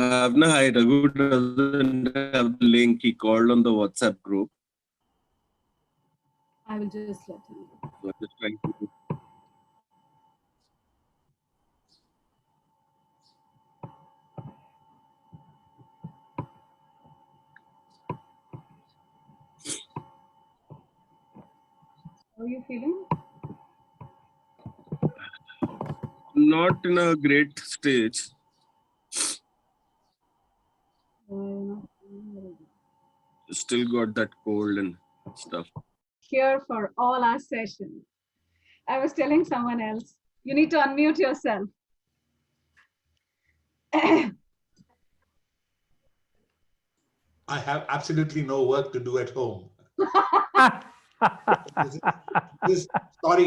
Bhavna, hi, Raghu doesn't have the link. He called on the WhatsApp group. I will just let him know. So I'm just trying to. How are you feeling? Not in a great stage. You're not feeling very good. Still got that cold and stuff. Here for all our sessions. I was telling someone else, you need to unmute yourself. I have absolutely no work to do at home.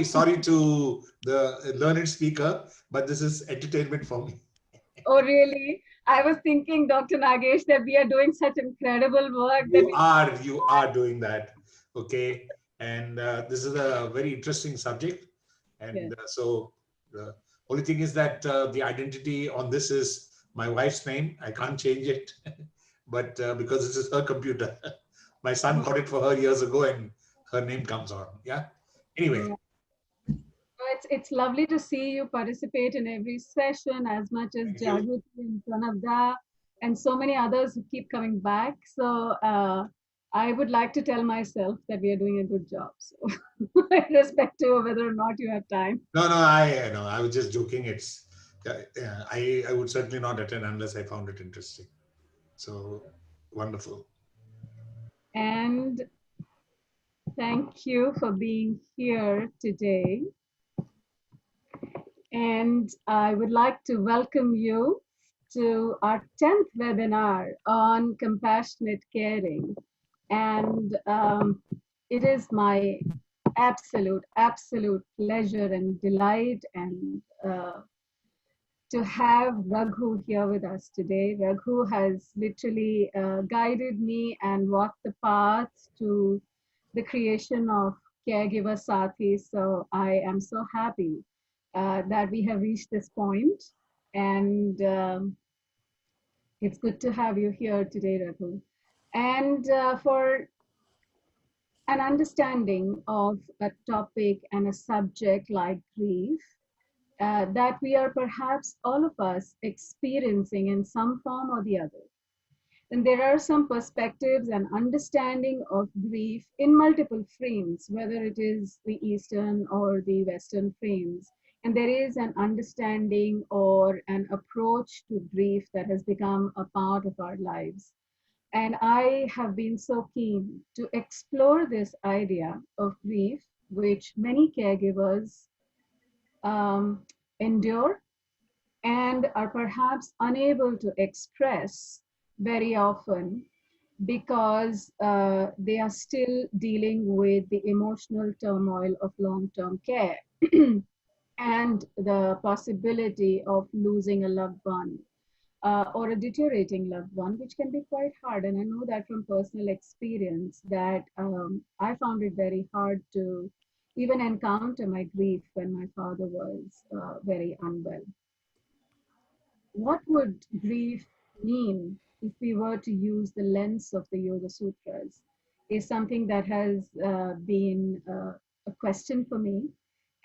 Sorry to the learned speaker, but this is entertainment for me. Oh, really? I was thinking, Dr. Nagesh, that we are doing such incredible work that You are doing that, okay? And this is a very interesting subject. Yes. And so the only thing is that the identity on this is my wife's name. I can't change it, but because this is her computer, my son got it for her years ago, and her name comes on. Yeah. Anyway, Yeah. It's lovely to see you participate in every session as much as thank you. Jagriti and Pranabda and so many others who keep coming back. So I would like to tell myself that we are doing a good job. So irrespective of whether or not you have time. No, I was just joking. It's I would certainly not attend unless I found it interesting. So wonderful. And thank you for being here today. And I would like to welcome you to our 10th webinar on compassionate caring. And it is my absolute pleasure and delight and to have Raghu here with us today. Raghu has literally guided me and walked the path to the creation of Caregiver Sathi. So I am so happy that we have reached this point. And it's good to have you here today, Raghu. And for an understanding of a topic and a subject like grief, that we are perhaps all of us experiencing in some form or the other. And there are some perspectives and understanding of grief in multiple frames, whether it is the Eastern or the Western frames. And there is an understanding or an approach to grief that has become a part of our lives. And I have been so keen to explore this idea of grief, which many caregivers um, endure and are perhaps unable to express very often because they are still dealing with the emotional turmoil of long term care and the possibility of losing a loved one or a deteriorating loved one, which can be quite hard. And I know that from personal experience that I found it very hard to even encounter my grief when my father was very unwell. What would grief mean if we were to use the lens of the Yoga Sutras is something that has been a question for me.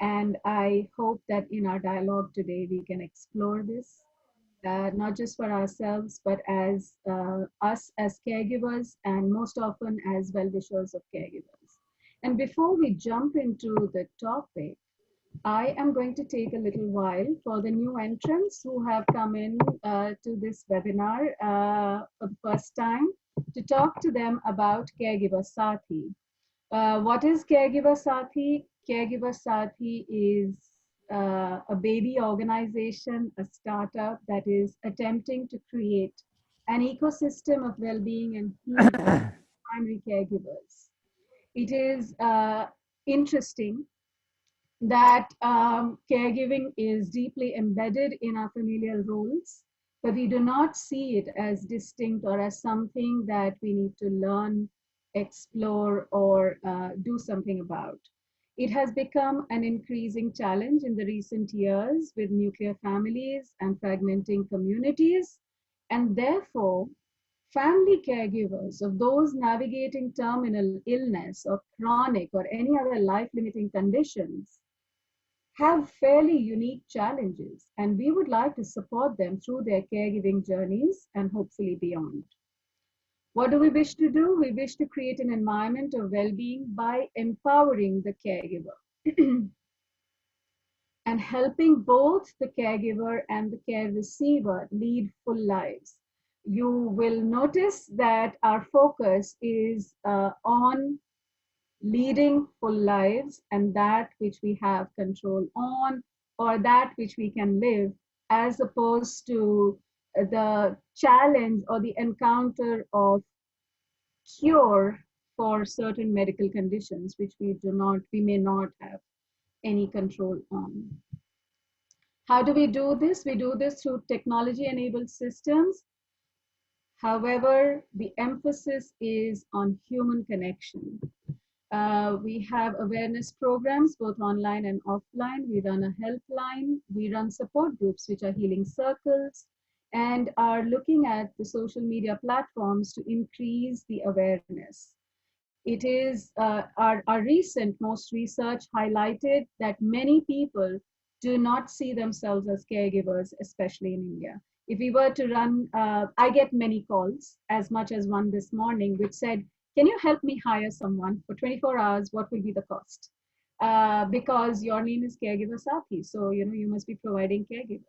And I hope that in our dialogue today, we can explore this, not just for ourselves, but as us as caregivers and most often as well-wishers of caregivers. And before we jump into the topic, I am going to take a little while for the new entrants who have come in to this webinar for the first time to talk to them about Caregiver Sathi. What is Caregiver Sathi? Caregiver Sathi is a baby organization, a startup that is attempting to create an ecosystem of well-being and healing for primary caregivers. It is interesting that caregiving is deeply embedded in our familial roles, but we do not see it as distinct or as something that we need to learn, explore, or do something about. It has become an increasing challenge in the recent years with nuclear families and fragmenting communities. And therefore, family caregivers of those navigating terminal illness or chronic or any other life-limiting conditions have fairly unique challenges, and we would like to support them through their caregiving journeys and hopefully beyond. What do we wish to do? We wish to create an environment of well-being by empowering the caregiver and helping both the caregiver and the care receiver lead full lives. You will notice that our focus is on leading full lives and that which we have control on, or that which we can live, as opposed to the challenge or the encounter of cure for certain medical conditions which we may not have any control on. How do we do this? We do this through technology-enabled systems. However, the emphasis is on human connection. We have awareness programs, both online and offline. We run a helpline. We run support groups, which are healing circles, and are looking at the social media platforms to increase the awareness. It is our most research highlighted that many people do not see themselves as caregivers, especially in India. If we were to run, I get many calls, as much as one this morning, which said, can you help me hire someone for 24 hours? What will be the cost? Because your name is Caregiver Saki, so you must be providing caregivers.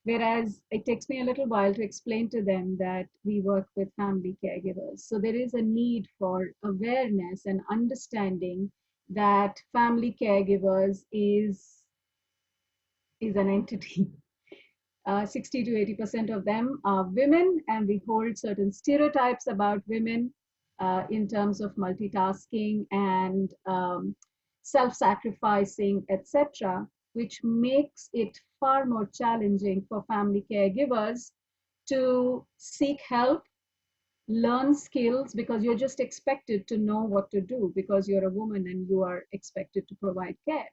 Whereas it takes me a little while to explain to them that we work with family caregivers. So there is a need for awareness and understanding that family caregivers is an entity. 60 to 80% of them are women, and we hold certain stereotypes about women in terms of multitasking and self-sacrificing, etc., which makes it far more challenging for family caregivers to seek help, learn skills, because you're just expected to know what to do because you're a woman and you are expected to provide care,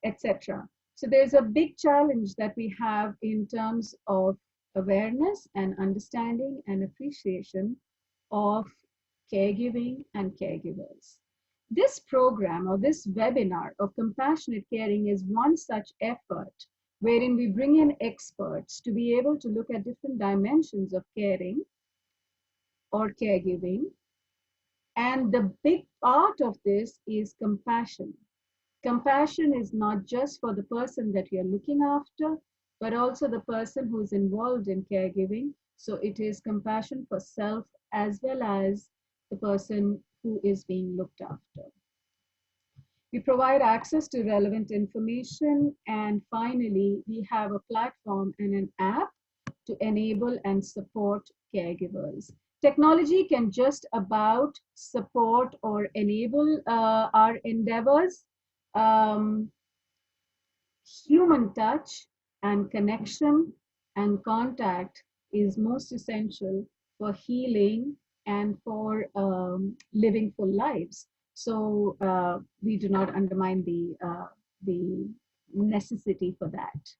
etc. So there's a big challenge that we have in terms of awareness and understanding and appreciation of caregiving and caregivers. This program or this webinar of compassionate caring is one such effort wherein we bring in experts to be able to look at different dimensions of caring or caregiving. And the big part of this is compassion. Compassion is not just for the person that you're looking after, but also the person who's involved in caregiving. So it is compassion for self as well as the person who is being looked after. We provide access to relevant information. And finally, we have a platform and an app to enable and support caregivers. Technology can just about support or enable our endeavors. Human touch and connection and contact is most essential for healing and for living full lives. So we do not undermine the necessity for that.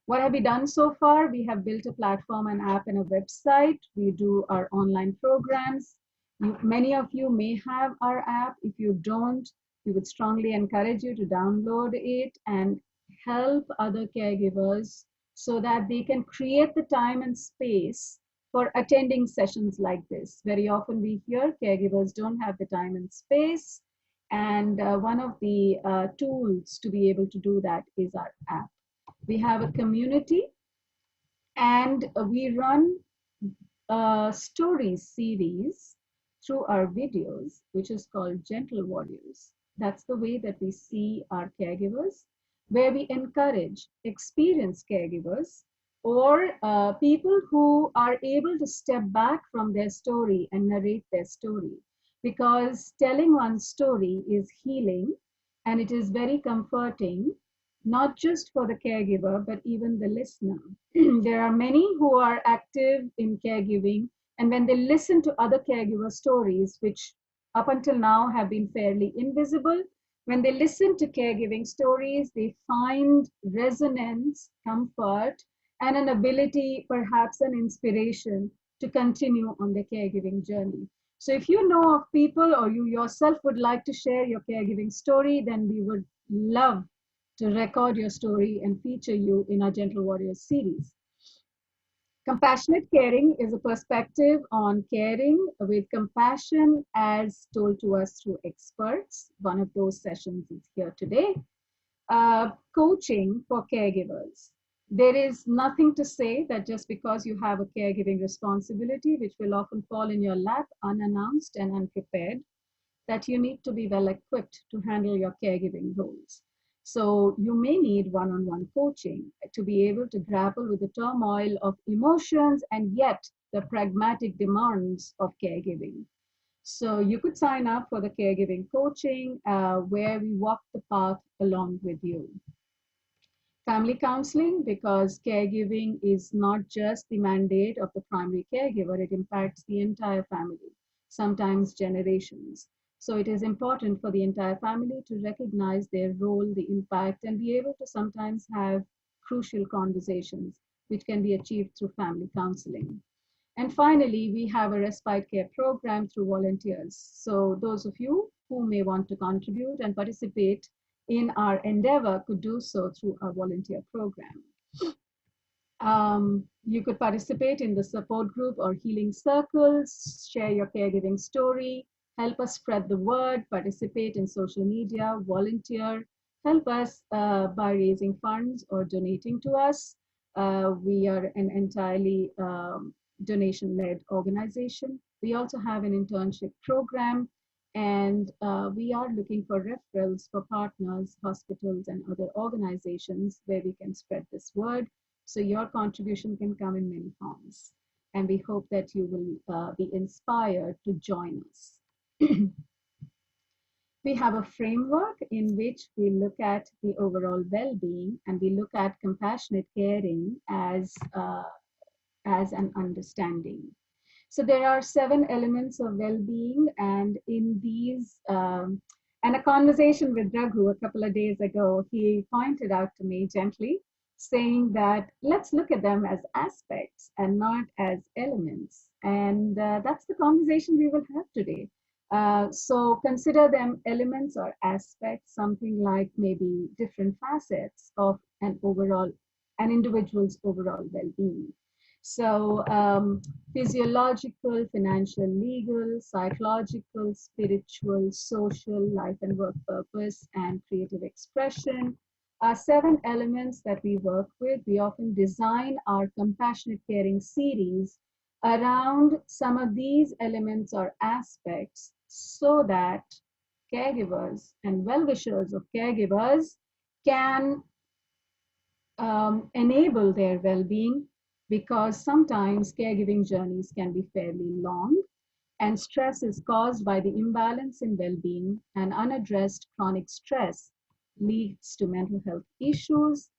What have we done so far? We have built a platform, an app, and a website. We do our online programs. Many of you may have our app. If you don't, we would strongly encourage you to download it and help other caregivers so that they can create the time and space for attending sessions like this. Very often we hear caregivers don't have the time and space, and one of the tools to be able to do that is our app. We have a community, and we run a stories series through our videos, which is called Gentle Warriors. That's the way that we see our caregivers, where we encourage experienced caregivers or people who are able to step back from their story and narrate their story. Because telling one's story is healing, and it is very comforting, not just for the caregiver, but even the listener. There are many who are active in caregiving, and when they listen to other caregiver stories, which up until now have been fairly invisible, when they listen to caregiving stories, they find resonance, comfort, and an ability, perhaps an inspiration to continue on the caregiving journey. So if you know of people or you yourself would like to share your caregiving story, then we would love to record your story and feature you in our Gentle Warriors series. Compassionate caring is a perspective on caring with compassion as told to us through experts. One of those sessions is here today. Coaching for caregivers. There is nothing to say that just because you have a caregiving responsibility, which will often fall in your lap unannounced and unprepared, that you need to be well equipped to handle your caregiving roles. So you may need one-on-one coaching to be able to grapple with the turmoil of emotions and yet the pragmatic demands of caregiving. So you could sign up for the caregiving coaching where we walk the path along with you. Family counseling, because caregiving is not just the mandate of the primary caregiver, it impacts the entire family, sometimes generations. So it is important for the entire family to recognize their role, the impact, and be able to sometimes have crucial conversations, which can be achieved through family counseling. And finally, we have a respite care program through volunteers. So those of you who may want to contribute and participate in our endeavor could do so through our volunteer program. You could participate in the support group or healing circles, share your caregiving story, help us spread the word, participate in social media, volunteer, help us by raising funds or donating to us. We are an entirely donation-led organization. We also have an internship program, and we are looking for referrals for partners, hospitals, and other organizations where we can spread this word. So your contribution can come in many forms. And we hope that you will be inspired to join us. We have a framework in which we look at the overall well-being, and we look at compassionate caring as an understanding. So there are 7 elements of well-being, and in these, and a conversation with Raghu a couple of days ago, he pointed out to me gently, saying that let's look at them as aspects and not as elements. And that's the conversation we will have today. So consider them elements or aspects, something like maybe different facets of an individual's overall well-being. So physiological, financial, legal, psychological, spiritual, social, life and work purpose, and creative expression are 7 elements that we work with. We often design our compassionate caring series around some of these elements or aspects so that caregivers and well-wishers of caregivers can enable their well-being, because sometimes caregiving journeys can be fairly long, and stress is caused by the imbalance in well-being, and unaddressed chronic stress leads to mental health issues,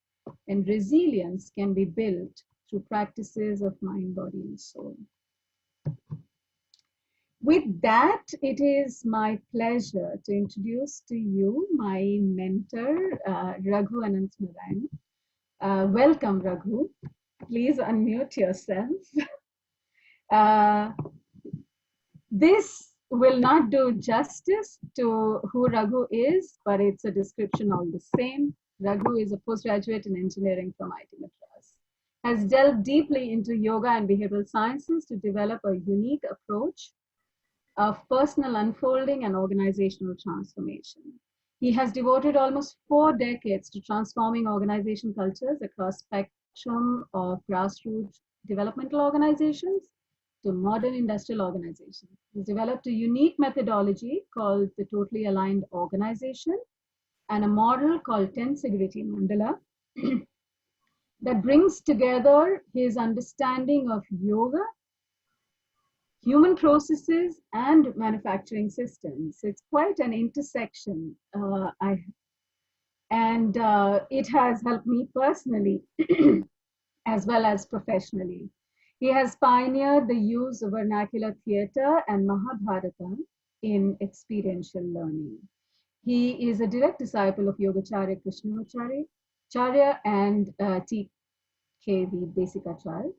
and resilience can be built through practices of mind, body, and soul. With that, it is my pleasure to introduce to you my mentor, Raghu Anantnarayan. Welcome, Raghu. Please unmute yourself. This will not do justice to who Raghu is, but it's a description all the same. Raghu is a postgraduate in engineering from IIT Madras, has delved deeply into yoga and behavioral sciences to develop a unique approach of personal unfolding and organizational transformation. He has devoted almost 4 decades to transforming organization cultures across spectrum of grassroots developmental organizations to modern industrial organizations. He's developed a unique methodology called the Totally Aligned Organization and a model called Tensegrity Mandala that brings together his understanding of yoga, human processes, and manufacturing systems. It's quite an intersection. It has helped me personally as well as professionally. He has pioneered the use of vernacular theater and Mahabharata in experiential learning. He is a direct disciple of Yogacharya Krishnamacharya and T. KV Desikachar.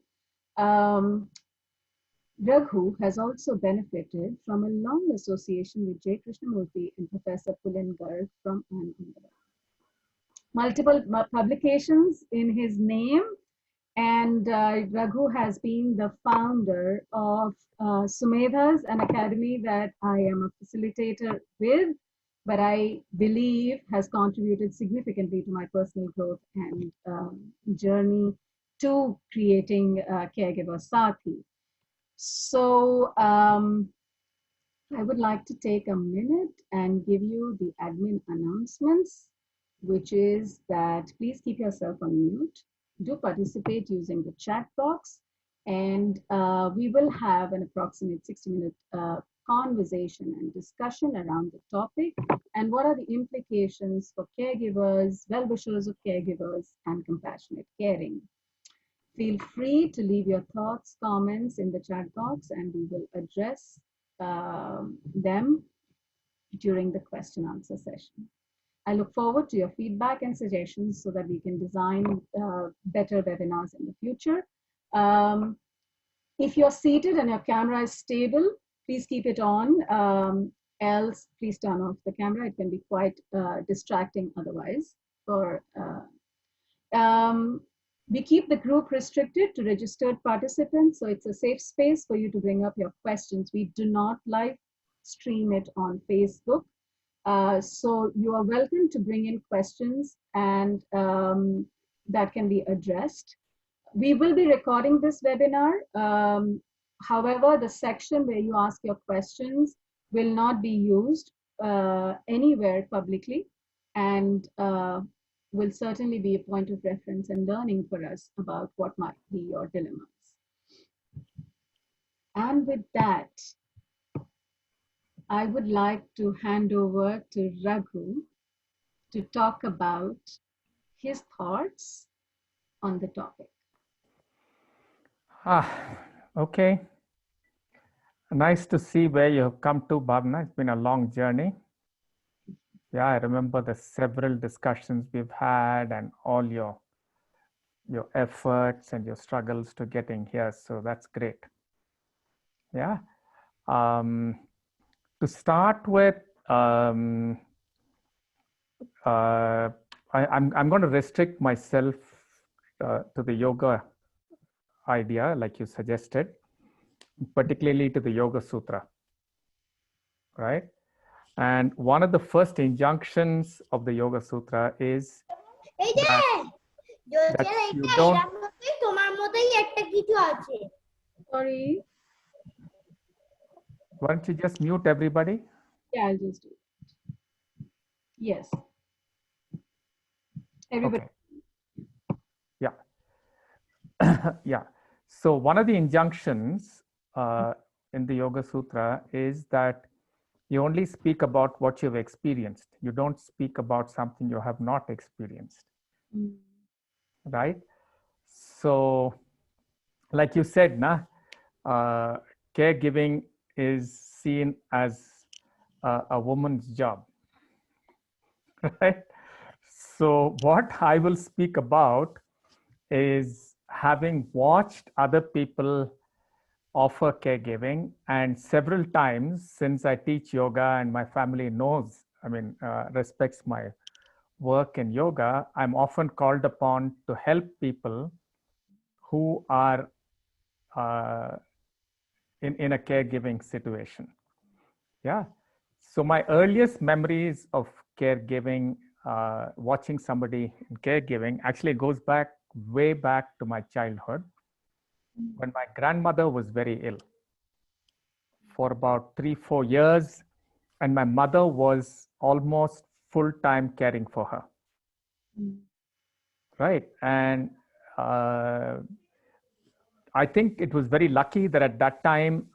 Raghu has also benefited from a long association with J. Krishnamurti and Professor Pulin Garg from Ahmedabad. Multiple publications in his name, and Raghu has been the founder of Sumedhas, an academy that I am a facilitator with, but I believe has contributed significantly to my personal growth and journey to creating Caregiver Saathi. So I would like to take a minute and give you the admin announcements, which is that please keep yourself on mute. Do participate using the chat box, and we will have an approximate 60-minute conversation and discussion around the topic and what are the implications for caregivers, well-wishers of caregivers, and compassionate caring. Feel free to leave your thoughts, comments in the chat box, and we will address them during the question answer session. I look forward to your feedback and suggestions so that we can design better webinars in the future. If you're seated and your camera is stable, please keep it on. Else, please turn off the camera. It can be quite distracting otherwise. We keep the group restricted to registered participants, so it's a safe space for you to bring up your questions. We do not live stream it on Facebook. So you are welcome to bring in questions and that can be addressed. We will be recording this webinar. However, the section where you ask your questions will not be used anywhere publicly, and will certainly be a point of reference and learning for us about what might be your dilemmas. And with that, I would like to hand over to Raghu to talk about his thoughts on the topic. Okay. Nice to see where you have come to, Bhavna. It's been a long journey. Yeah, I remember the several discussions we've had and all your efforts and your struggles to getting here. So that's great. Yeah. To start with, I'm going to restrict myself to the yoga idea, like you suggested, particularly to the Yoga Sutra, right? And one of the first injunctions of the Yoga Sutra is that you don't. Sorry. Why don't you just mute everybody? Yeah, I'll just do it. Yes. Everybody. Okay. Yeah. Yeah. So one of the injunctions in the Yoga Sutra is that you only speak about what you've experienced. You don't speak about something you have not experienced. Mm. Right? So, like you said, caregiving is seen as a woman's job. Right? So, what I will speak about is having watched other people offer caregiving, and several times since I teach yoga and my family knows, respects my work in yoga, I'm often called upon to help people who are in a caregiving situation. Yeah. So my earliest memories of caregiving, watching somebody in caregiving, actually goes back way back to my childhood, when my grandmother was very ill for about 3-4 years, and my mother was almost full-time caring for her. Mm. Right. And I think it was very lucky that at that time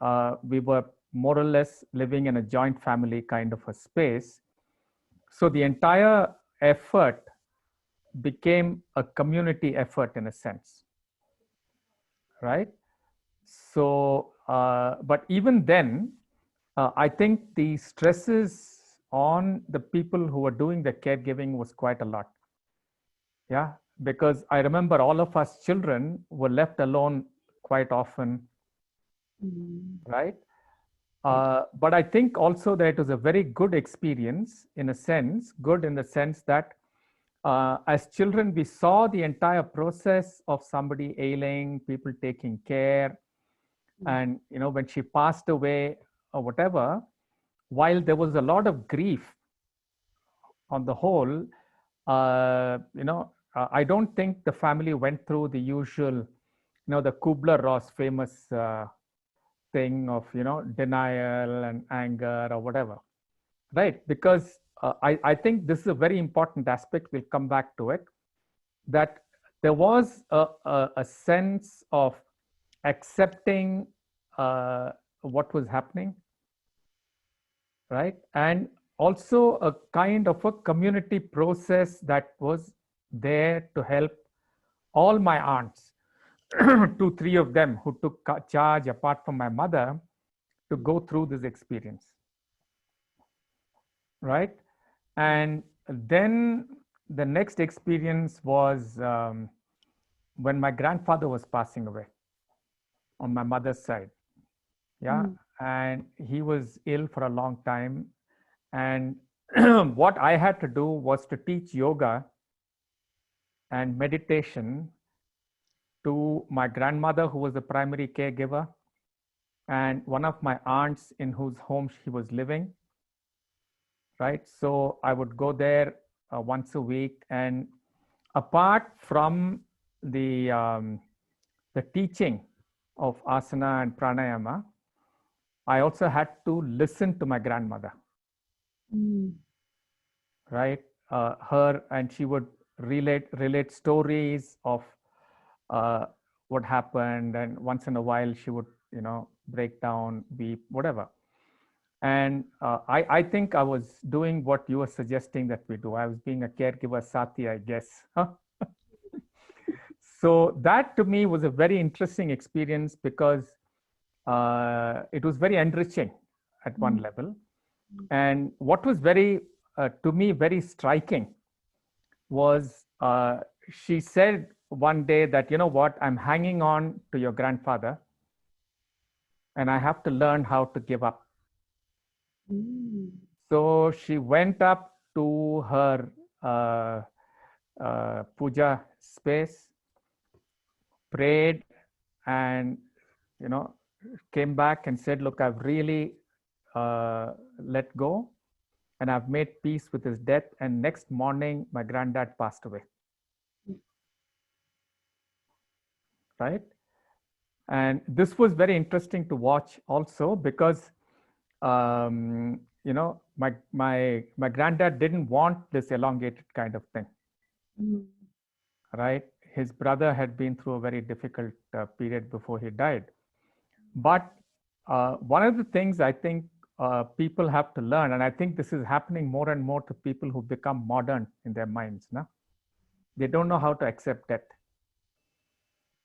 we were more or less living in a joint family kind of a space. So the entire effort became a community effort in a sense. Right. So, but even then, I think the stresses on the people who were doing the caregiving was quite a lot. Yeah, because I remember all of us children were left alone quite often, right? But I think also that it was a very good experience in a sense, good in the sense that as children, we saw the entire process of somebody ailing, people taking care. And, you know, when she passed away or whatever, while there was a lot of grief on the whole, I don't think the family went through the usual, the Kubler-Ross famous thing of, denial and anger or whatever, right? Because I think this is a very important aspect. We'll come back to it, that there was a sense of accepting what was happening, right? And also a kind of a community process that was there to help all my aunts, 2, 3 of them who took charge apart from my mother, to go through this experience, right? And then the next experience was when my grandfather was passing away on my mother's side. Yeah. And he was ill for a long time. And what I had to do was to teach yoga and meditation to my grandmother, who was the primary caregiver, and one of my aunts in whose home she was living, right? So I would go there once a week. And apart from the teaching of asana and pranayama, I also had to listen to my grandmother, right? Her, and she would relate stories of what happened, and once in a while she would, break down, weep, whatever. And I think I was doing what you were suggesting that we do. I was being a caregiver sati, I guess. So that to me was a very interesting experience, because it was very enriching at one level. And what was very, to me, very striking was she said one day that, you know what, I'm hanging on to your grandfather and I have to learn how to give up. So she went up to her puja space, prayed, and, came back and said, look, I've really let go and I've made peace with his death. And next morning, my granddad passed away. Right? And this was very interesting to watch also, because, my granddad didn't want this elongated kind of thing. Right? His brother had been through a very difficult period before he died. But one of the things I think people have to learn, and I think this is happening more and more to people who become modern in their minds, they don't know how to accept death.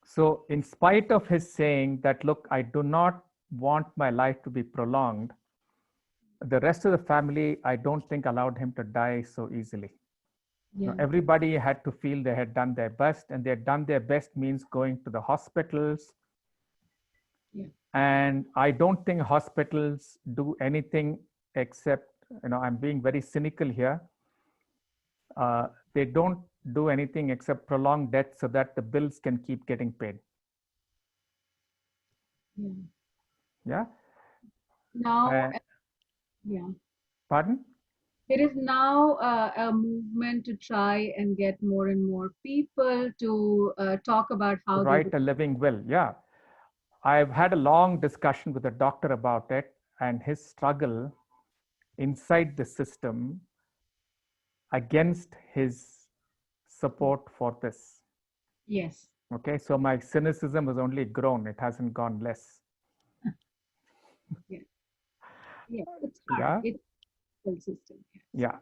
So in spite of his saying that, look, I do not want my life to be prolonged, the rest of the family, I don't think allowed him to die so easily. Everybody had to feel they had done their best, and they had done their best means going to the hospitals. And I don't think hospitals do anything except, I'm being very cynical here. They don't do anything except prolong death so that the bills can keep getting paid. Yeah. Now, Pardon? There is now a movement to try and get more and more people to talk about how to write a living will. Yeah. I've had a long discussion with a doctor about it, and his struggle inside the system against his support for this. Yes. Okay, so my cynicism has only grown, it hasn't gone less. Yeah, it's hard. Yeah. It's a system. Yeah,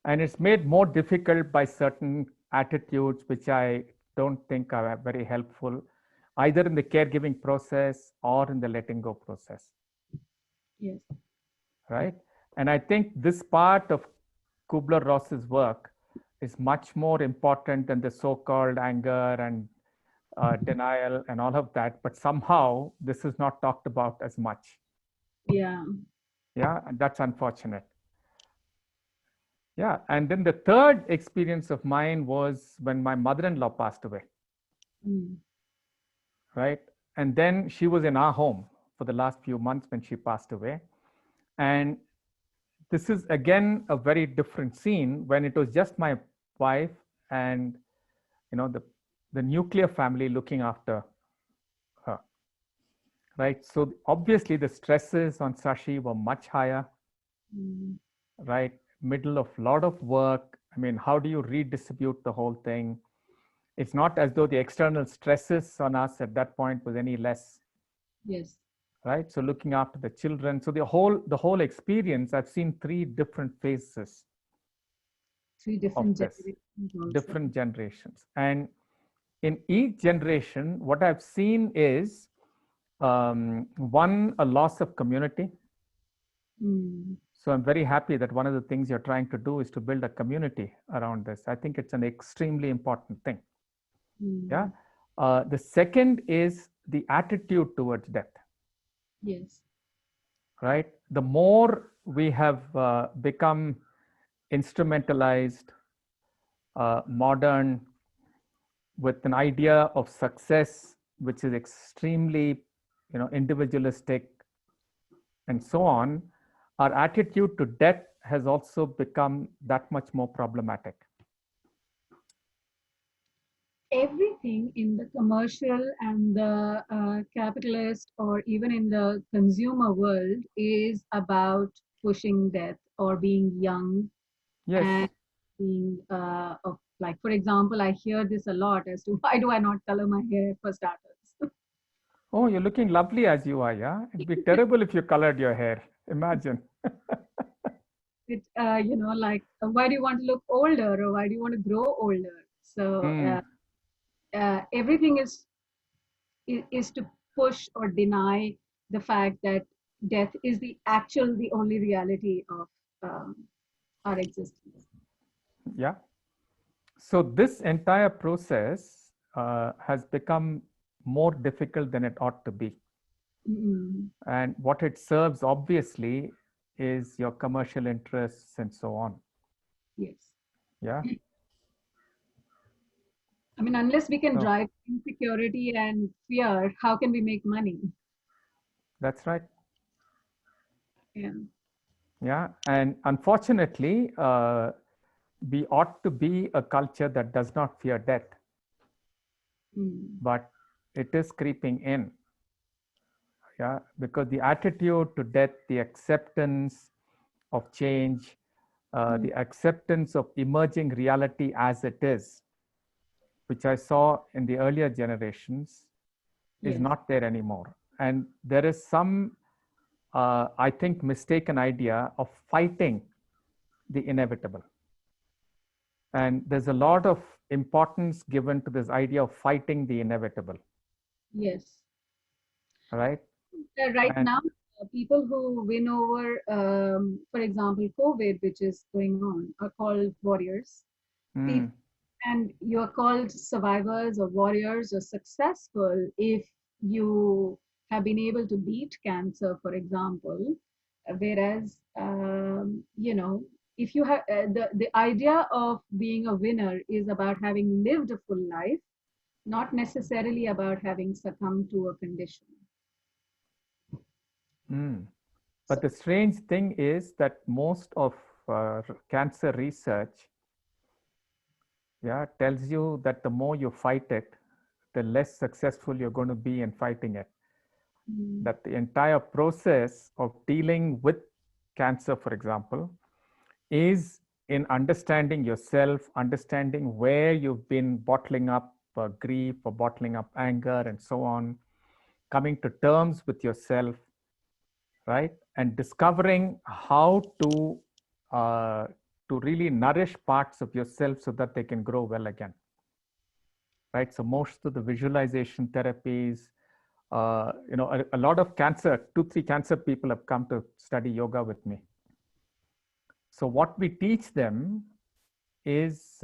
and it's made more difficult by certain attitudes which I don't think are very helpful, either in the caregiving process or in the letting go process. Yes. Right? And I think this part of Kubler-Ross's work is much more important than the so-called anger and denial and all of that. But somehow this is not talked about as much. Yeah. Yeah, and that's unfortunate. Yeah, and then the third experience of mine was when my mother-in-law passed away, Mm. right? And then she was in our home for the last few months when she passed away. And this is again a very different scene when it was just my wife and the nuclear family looking after her, right? So obviously the stresses on Sashi were much higher, Mm. right? Middle of lot of work. I mean, how do you redistribute the whole thing? It's not as though the external stresses on us at that point was any less, Yes. right? So looking after the children. So the whole experience, I've seen three different phases 3 of different this, generations also. different generations. And in each generation, what I've seen is one, a loss of community. Mm. So I'm very happy that one of the things you're trying to do is to build a community around this. I think it's an extremely important thing. Mm. Yeah. The second is the attitude towards death, Yes. right? The more we have become instrumentalized, modern, with an idea of success, which is extremely, individualistic and so on, our attitude to death has also become that much more problematic. Everything in the commercial and the capitalist or even in the consumer world is about pushing death or being young Yes. and being like, for example, I hear this a lot as to why do I not color my hair for starters. Oh, you're looking lovely as you are, yeah? It'd be terrible if you colored your hair. Imagine. It, like, why do you want to look older or why do you want to grow older? So everything is to push or deny the fact that death is the only reality of our existence. Yeah. So this entire process has become more difficult than it ought to be. Mm. And what it serves, obviously, is your commercial interests and so on. Yes. Yeah. I mean, unless we can So- drive insecurity and fear, how can we make money? That's right. Yeah. Yeah. And unfortunately, we ought to be a culture that does not fear death, Mm. but it is creeping in. Yeah, because the attitude to death, the acceptance of change, the acceptance of emerging reality as it is, which I saw in the earlier generations, is Yes. not there anymore. And there is some, I think, mistaken idea of fighting the inevitable. And there's a lot of importance given to this idea of fighting the inevitable. Yes. Right? Right And- now, people who win over, for example, COVID, which is going on, are called warriors. Mm, And you are called survivors or warriors or successful if you have been able to beat cancer, for example. Whereas, if you have the idea of being a winner is about having lived a full life, not necessarily about having succumbed to a condition. mm. But the strange thing is that most of cancer research, tells you that the more you fight it, the less successful you're going to be in fighting it. Mm. That the entire process of dealing with cancer, for example, is in understanding yourself, understanding where you've been bottling up grief or bottling up anger and so on, coming to terms with yourself, right? And discovering how to really nourish parts of yourself so that they can grow well again, right? So most of the visualization therapies, a lot of cancer, 2-3 cancer people have come to study yoga with me. So what we teach them is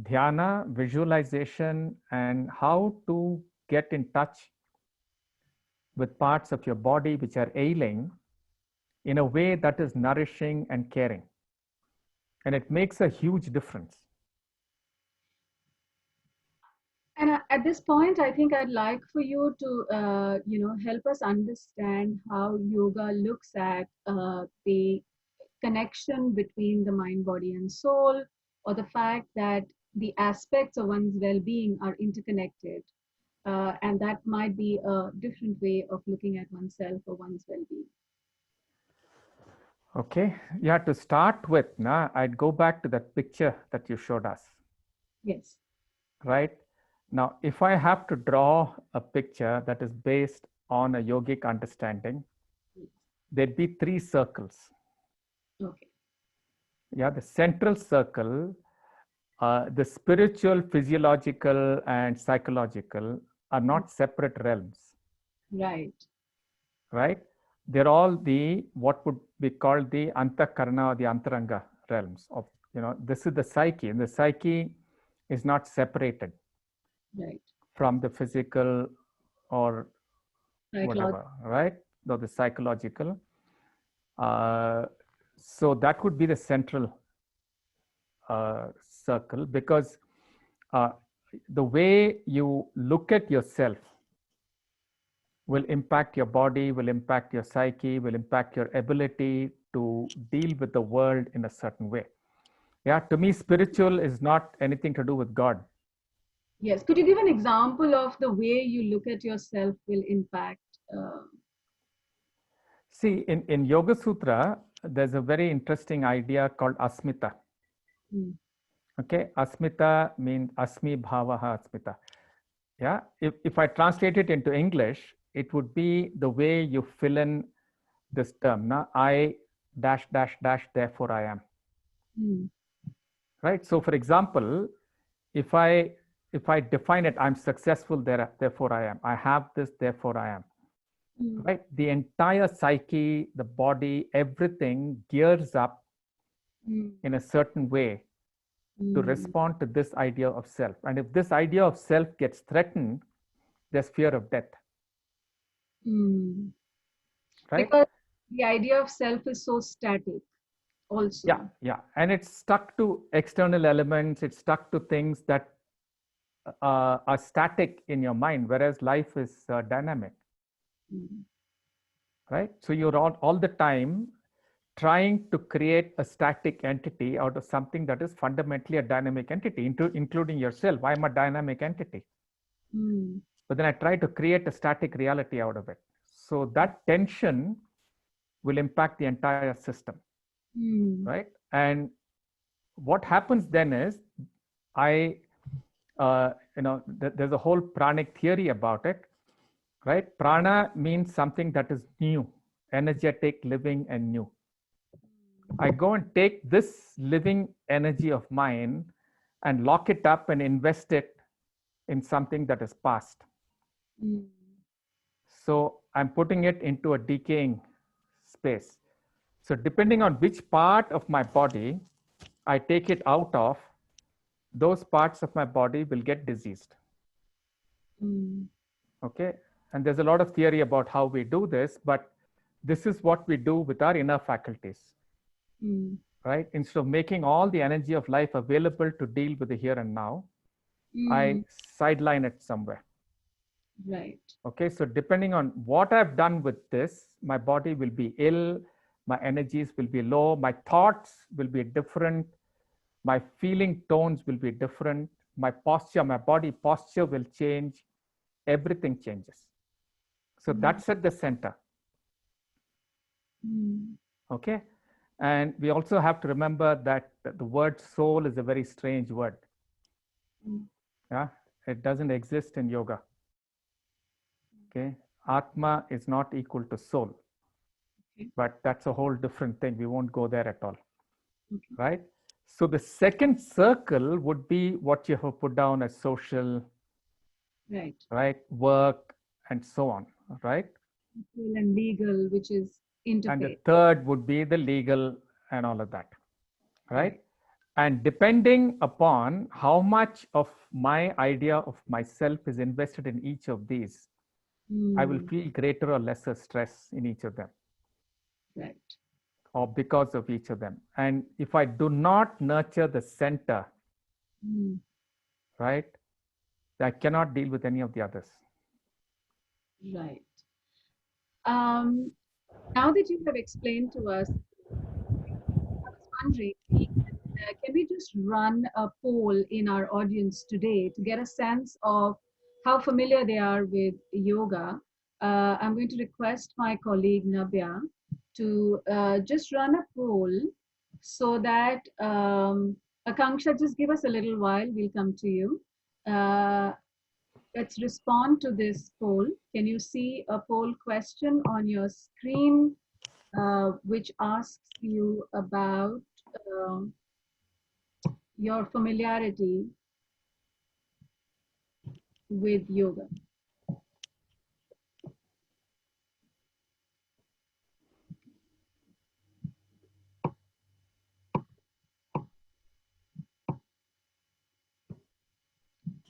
dhyana, visualization, and how to get in touch with parts of your body which are ailing in a way that is nourishing and caring. And it makes a huge difference. And at this point, I think I'd like for you to, help us understand how yoga looks at the connection between the mind, body, and soul, or the fact that the aspects of one's well-being are interconnected. And that might be a different way of looking at oneself or one's well-being. Okay, yeah, to start with, I'd go back to that picture that you showed us, Yes. right? Now, if I have to draw a picture that is based on a yogic understanding, there'd be 3 circles. Okay. Yeah, the central circle, the spiritual, physiological, and psychological are not separate realms, Right. right? They're all the what would be called the antakarana or the antaranga realms of, this is the psyche, and the psyche is not separated Right. from the physical or Psychological. whatever, right? Or the psychological. So that would be the central circle, because the way you look at yourself will impact your body, will impact your psyche, will impact your ability to deal with the world in a certain way. Yeah, to me, spiritual is not anything to do with God. Yes. Could you give an example of the way you look at yourself will impact? See, in Yoga Sutra, there's a very interesting idea called asmita. Okay, asmita means asmi bhavaha asmita. Yeah, if I translate it into English, it would be the way you fill in this term. Now, I dash dash dash, therefore I am. Right. So, for example, if I define it, I'm successful, therefore I am. I have this, therefore I am. Right. The entire psyche, the body, everything gears up in a certain way to respond to this idea of self. And if this idea of self gets threatened, there's fear of death. Right? Because the idea of self is so static also. Yeah. And it's stuck to external elements. It's stuck to things that are static in your mind, whereas life is dynamic. Right? So you're all the time trying to create a static entity out of something that is fundamentally a dynamic entity, including yourself. I'm a dynamic entity. But then I try to create a static reality out of it. So that tension will impact the entire system, right? And what happens then is, there's a whole pranic theory about it, right? Prana means something that is new, energetic, living, and new. I go and take this living energy of mine and lock it up and invest it in something that is past. So I'm putting it into a decaying space. So depending on which part of my body I take it out of, those parts of my body will get diseased. Okay. And there's a lot of theory about how we do this, but this is what we do with our inner faculties. Right? Instead of making all the energy of life available to deal with the here and now, I sideline it somewhere. Right. Okay, so depending on what I've done with this, my body will be ill, my energies will be low, my thoughts will be different, my feeling tones will be different, my posture, my body posture will change, everything changes. So that's at the center. Okay, and we also have to remember that the word soul is a very strange word. Yeah, it doesn't exist in yoga. Okay, Atma is not equal to soul, but that's a whole different thing. We won't go there at all, right? So the second circle would be what you have put down as social, right? Work and so on, right? And legal, which is interfaith. And the third would be the legal and all of that, right? And depending upon how much of my idea of myself is invested in each of these, I will Mm, feel greater or lesser stress in each of them, right. or because of each of them. And if I do not nurture the center, Mm, right, I cannot deal with any of the others. right. Um, now that you have explained to us, I was wondering, can we just run a poll in our audience today to get a sense of how familiar they are with yoga? I'm going to request my colleague Nabya to just run a poll so that Akanksha, just give us a little while, we'll come to you. Let's respond to this poll. Can you see a poll question on your screen which asks you about um your familiarity with yoga?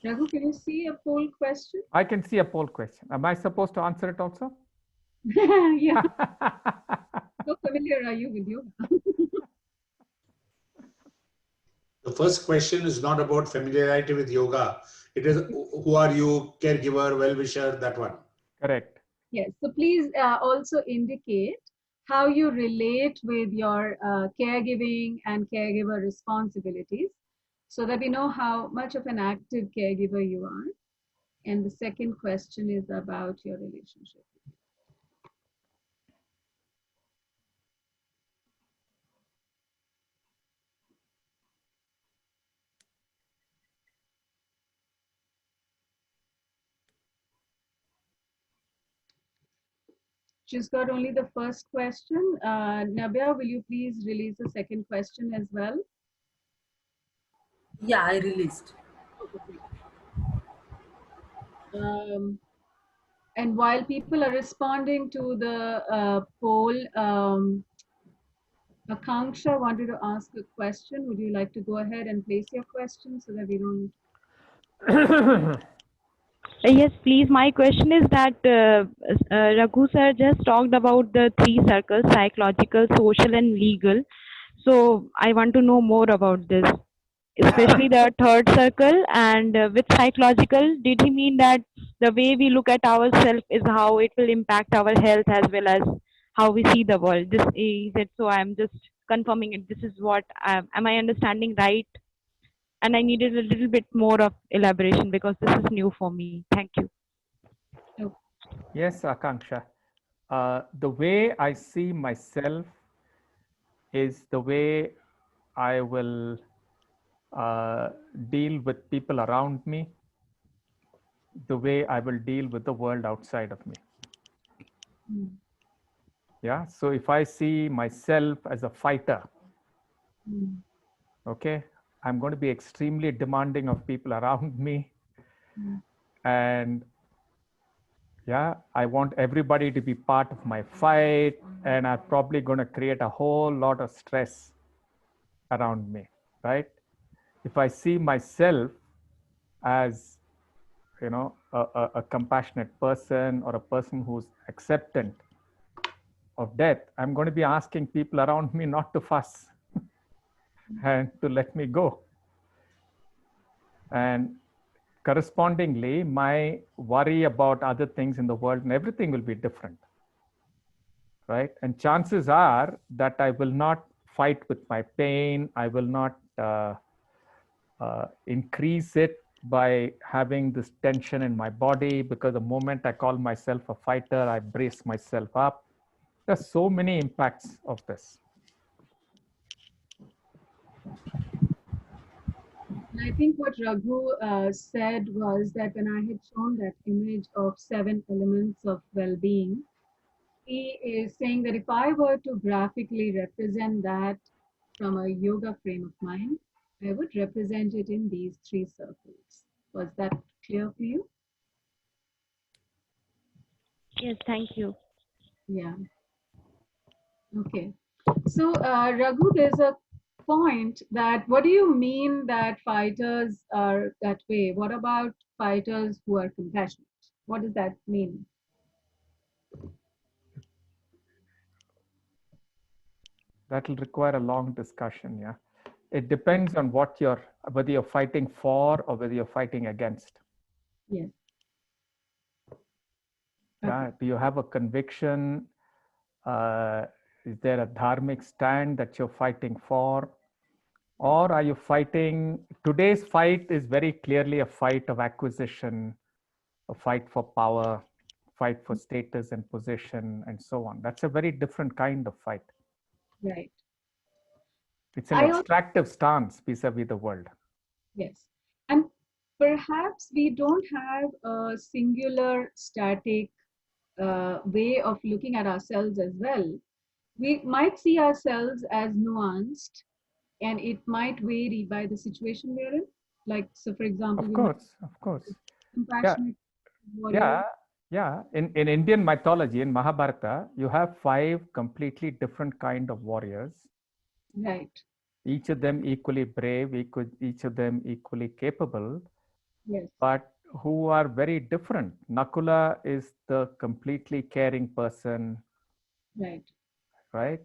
Raghu, can you see a poll question? I can see a poll question. Am I supposed to answer it also? Yeah, how familiar are you with yoga? The first question is not about familiarity with yoga. It is who are you, caregiver, well-wisher, that one. Correct. Yes, so please also indicate how you relate with your caregiving and caregiver responsibilities so that we know how much of an active caregiver you are. And the second question is about your relationship. She's got only the first question. Nabya, will you please release the second question as well? Yeah, I released. Okay, great. And while people are responding to the poll, Akanksha wanted to ask a question. Would you like to go ahead and place your question so that we don't? Yes, please. My question is that Raghu sir just talked about the three circles: psychological, social, and legal. So I want to know more about this, especially the third circle. And with psychological, did he mean that the way we look at ourselves is how it will impact our health as well as how we see the world? This is it. So I'm just confirming it. This is what am I understanding right? And I needed a little bit more of elaboration because this is new for me. Thank you. Oh, Yes, Akanksha. The way I see myself is the way I will deal with people around me, the way I will deal with the world outside of me. mm, Yeah. So if I see myself as a fighter, mm, okay, I'm going to be extremely demanding of people around me. mm, And yeah, I want everybody to be part of my fight. And I'm probably going to create a whole lot of stress around me, right? If I see myself as, you know, a compassionate person or a person who's acceptant of death, I'm going to be asking people around me not to fuss and to let me go. And correspondingly, my worry about other things in the world and everything will be different, right? And chances are that I will not fight with my pain. I will not increase it by having this tension in my body, because the moment I call myself a fighter, I brace myself up. There's so many impacts of this. And I think what Raghu said was that when I had shown that image of 7 elements of well-being, he is saying that if I were to graphically represent that from a yoga frame of mind, I would represent it in these 3 circles. Was that clear for you? Yes, thank you. Yeah. Okay. So, Raghu, there's a point that what do you mean that fighters are that way? What about fighters who are compassionate? What does that mean? That will require a long discussion. Yeah. It depends on whether you're fighting for or whether you're fighting against. Yes. Yeah. Do you have a conviction? Is there a dharmic stand that you're fighting for? Or are you fighting? Today's fight is very clearly a fight of acquisition, a fight for power, fight for status and position, and so on. That's a very different kind of fight. Right. It's an I al- extractive stance vis-a-vis the world. Yes. And perhaps we don't have a singular static way of looking at ourselves as well. We might see ourselves as nuanced, and it might vary by the situation we're in. Like, so for example, Of you might course, of course. be Yeah, compassionate warrior. yeah, yeah. In Indian mythology, in Mahabharata, you have 5 completely different kind of warriors. Right. Each of them equally brave, each of them equally capable, Yes. but who are very different. Nakula is the completely caring person, Right. right?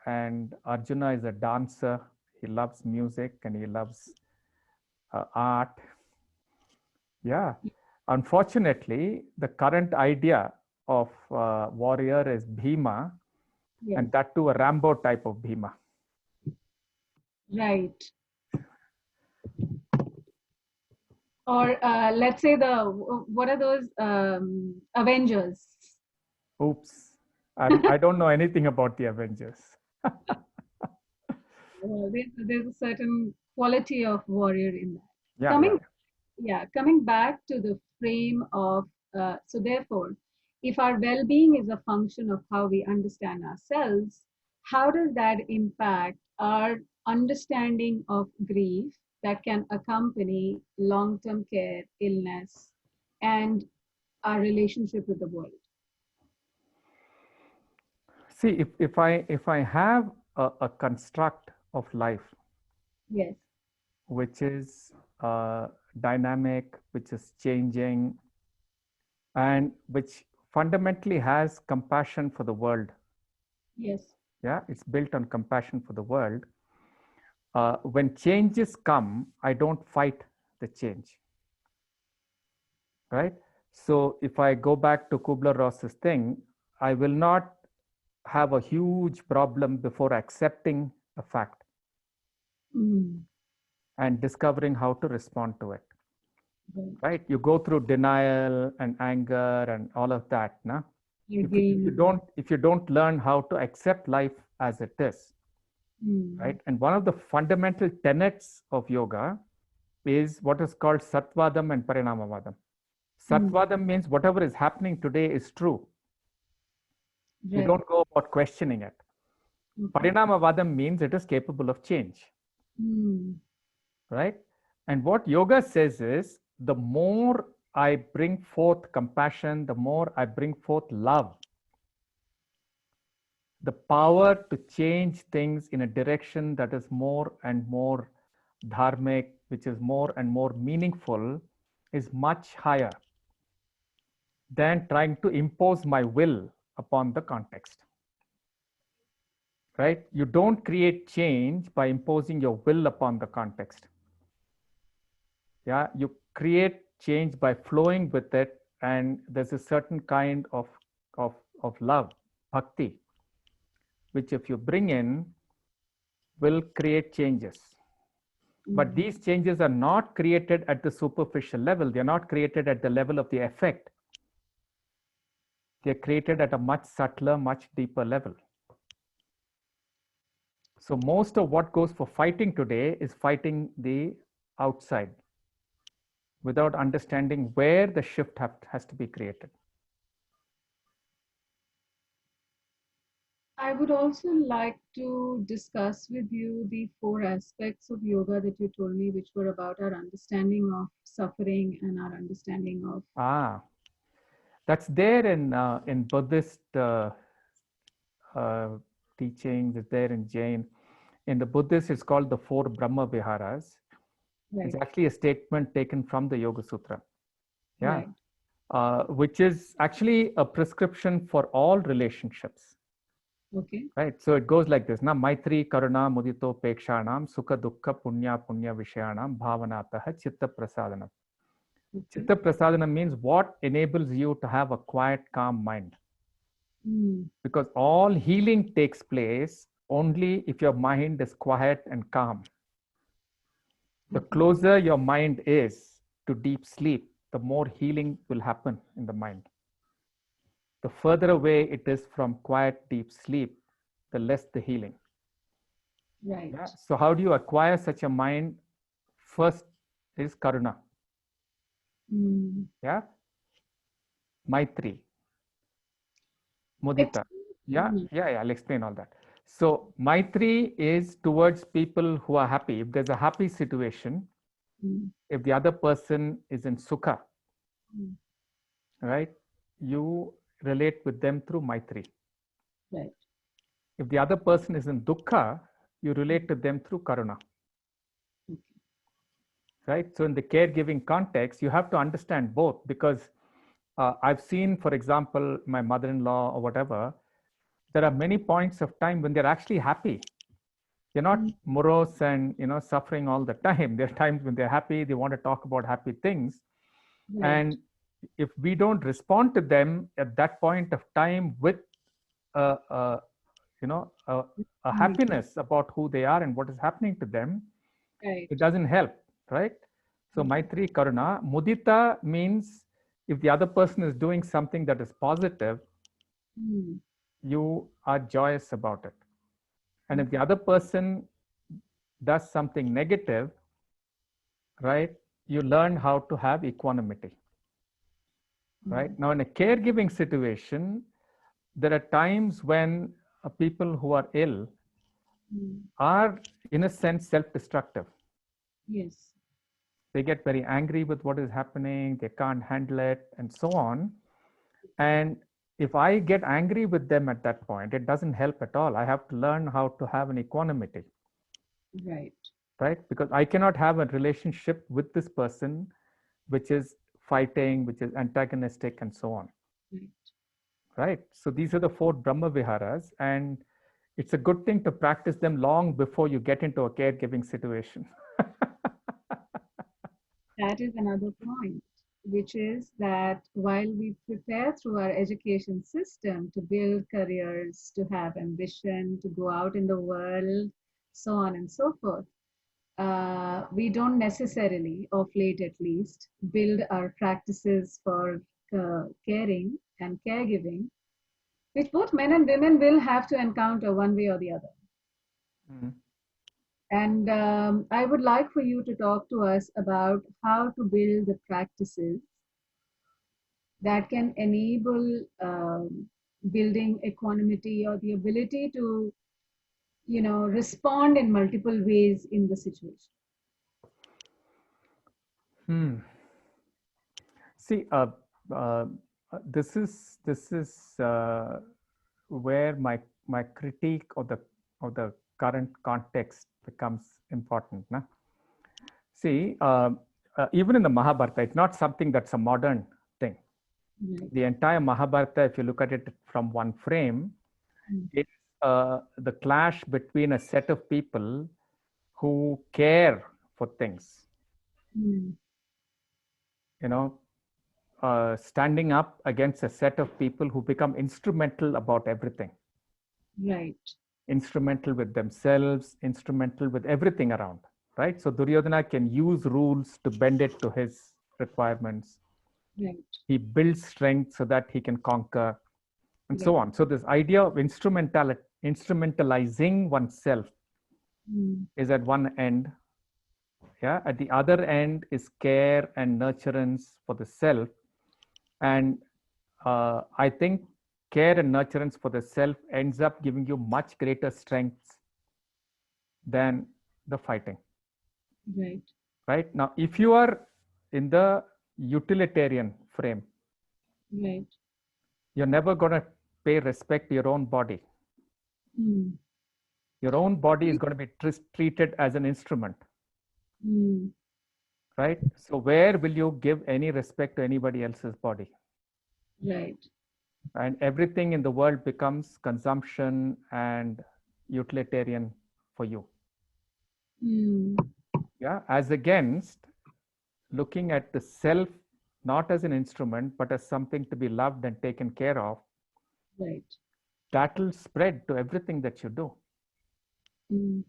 And Arjuna is a dancer. He loves music and he loves art. Yeah. Unfortunately, the current idea of warrior is Bhima, Yes. and that too a Rambo type of Bhima. Right. Or let's say what are those Avengers? Oops. I don't know anything about the Avengers. There's a certain quality of warrior in that. Yeah, Coming yeah. coming back to the frame of, so therefore, if our well-being is a function of how we understand ourselves, how does that impact our understanding of grief that can accompany long-term care, illness, and our relationship with the world? See, if I have a construct of life Yes, which is dynamic, which is changing, and which fundamentally has compassion for the world. yes, Yeah, it's built on compassion for the world. When changes come, I don't fight the change. Right? So if I go back to Kubler-Ross's thing, I will not have a huge problem before accepting a fact and discovering how to respond to it. Right? You go through denial and anger and all of that. No? If you don't learn how to accept life as it is, right? And one of the fundamental tenets of yoga is what is called Satvadam and Parinamavadam. Satvadam means whatever is happening today is true. Right. You don't go about questioning it. Parinamavadam means it is capable of change. Right? And what yoga says is the more I bring forth compassion, the more I bring forth love, the power to change things in a direction that is more and more dharmic, which is more and more meaningful, is much higher than trying to impose my will upon the context. Right? You don't create change by imposing your will upon the context. Yeah, you create change by flowing with it, and there's a certain kind of love, bhakti, which if you bring in, will create changes. But these changes are not created at the superficial level. They're not created at the level of the effect. They're created at a much subtler, much deeper level. So most of what goes for fighting today is fighting the outside without understanding where the shift has to be created. I would also like to discuss with you the 4 aspects of yoga that you told me, which were about our understanding of suffering and our understanding of. That's there in Buddhist teachings. It's there in Jain. In the Buddhists, it's called the 4 Brahma Viharas. Right. It's actually a statement taken from the Yoga Sutra. Yeah. Right. Which is actually a prescription for all relationships. Okay. Right. So it goes like this. Na Maitri, Karuna, Mudito, Pekshanam, Sukha, Dukkha, Punya, Punya, Vishayanam, Bhavanataha, Chitta Prasadana. Okay. Chitta Prasadana means what enables you to have a quiet, calm mind. Mm. Because all healing takes place only if your mind is quiet and calm. The Okay. closer your mind is to deep sleep, the more healing will happen in the mind. The further away it is from quiet, deep sleep, the less the healing. Right. Yeah? So how do you acquire such a mind? First is Karuna. Mm. Yeah. Maitri. Mudita. Yeah. Mm. Yeah. I'll explain all that. So Maitri is towards people who are happy. If there's a happy situation, Mm. if the other person is in Sukha, Mm. right, you relate with them through Maitri. Right. If the other person is in Dukkha, you relate to them through Karuna. Okay. Right. So in the caregiving context, you have to understand both, because I've seen, for example, my mother-in-law or whatever, there are many points of time when they're actually happy. They're not morose and suffering all the time. There are times when they're happy, they want to talk about happy things. Right. And if we don't respond to them at that point of time with a happiness about who they are and what is happening to them, Right. it doesn't help, right? So Maitri, Karuna. Mudita means if the other person is doing something that is positive, Mm. you are joyous about it. And if the other person does something negative, right, you learn how to have equanimity. Right? Now, in a caregiving situation, there are times when people who are ill Mm. are, in a sense, self-destructive. Yes. They get very angry with what is happening, they can't handle it, and so on. And if I get angry with them at that point, it doesn't help at all. I have to learn how to have an equanimity, Right. right? Because I cannot have a relationship with this person which is fighting, which is antagonistic, and so on. Right. Right? So these are the 4 Brahma Viharas, and it's a good thing to practice them long before you get into a caregiving situation. That is another point, which is that while we prepare through our education system to build careers, to have ambition, to go out in the world, so on and so forth, we don't necessarily, of late at least, build our practices for caring and caregiving, which both men and women will have to encounter one way or the other. Mhm. And I would like for you to talk to us about how to build the practices that can enable building equanimity or the ability to, respond in multiple ways in the situation. See, this is where my critique of the current context becomes important. Na? See, even in the Mahabharata, it's not something that's a modern thing. Right. The entire Mahabharata, if you look at it from one frame, it's the clash between a set of people who care for things. Mm. Standing up against a set of people who become instrumental about everything. Right. Instrumental with themselves, instrumental with everything around, right? So Duryodhana can use rules to bend it to his requirements. Right. He builds strength so that he can conquer, and so Right. on. So this idea of instrumentalizing oneself is at one end. Yeah, at the other end is care and nurturance for the self. And I think care and nurturance for the self ends up giving you much greater strength than the fighting. Right. Right? Now, if you are in the utilitarian frame, Right. you're never going to pay respect to your own body. Mm. Your own body is going to be treated as an instrument, Mm, right? So where will you give any respect to anybody else's body? right. And everything in the world becomes consumption and utilitarian for you. Mm, Yeah, as against looking at the self not as an instrument, but as something to be loved and taken care of, right. that will spread to everything that you do. Mm.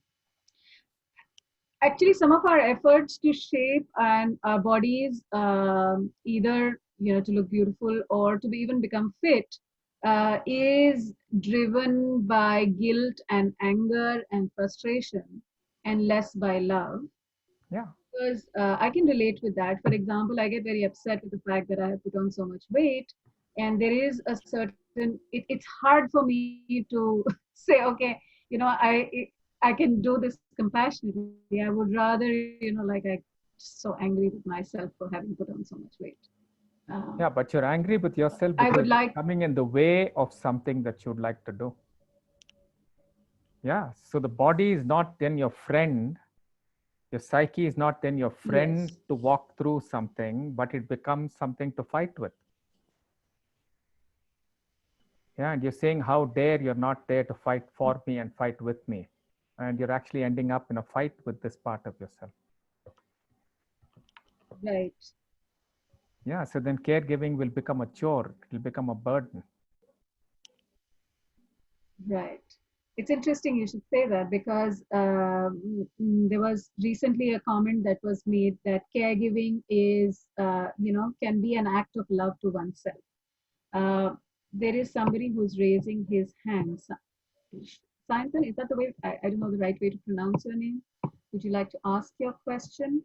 Actually, some of our efforts to shape and our bodies, either to look beautiful or to even become fit, is driven by guilt and anger and frustration, and less by love. Yeah. Because I can relate with that. For example, I get very upset with the fact that I have put on so much weight, and there is a certain. It's hard for me to say, okay, I can do this compassionately. I would rather, like I so angry with myself for having put on so much weight. Yeah, but you're angry with yourself I would because like, it's coming in the way of something that you'd like to do. Yeah. So the body is not then your friend. Your psyche is not then your friend yes, to walk through something, but it becomes something to fight with. Yeah. And you're saying, how dare you're not there to fight for me and fight with me. And you're actually ending up in a fight with this part of yourself. right, Yeah. So then caregiving will become a chore, it will become a burden. right. It's interesting you should say that because there was recently a comment that was made that caregiving is, can be an act of love to oneself. Uh, there is somebody who's raising his hand. Simon, is that the way? I don't know the right way to pronounce your name. Would you like to ask your question?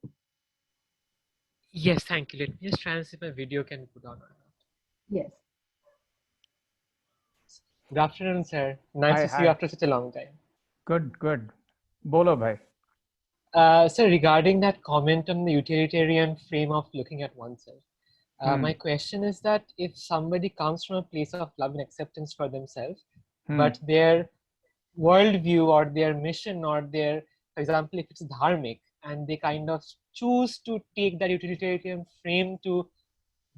Yes, thank you. Let me just try and see if my video can put on or not. Yes. Good afternoon, sir. Nice Hi, to see you hi. after such a long time. Good, good. Bolo bhai. So regarding that comment on the utilitarian frame of looking at oneself, my question is that if somebody comes from a place of love and acceptance for themselves, but their worldview or their mission or their, for example, if it's dharmic, and they kind of choose to take that utilitarian frame to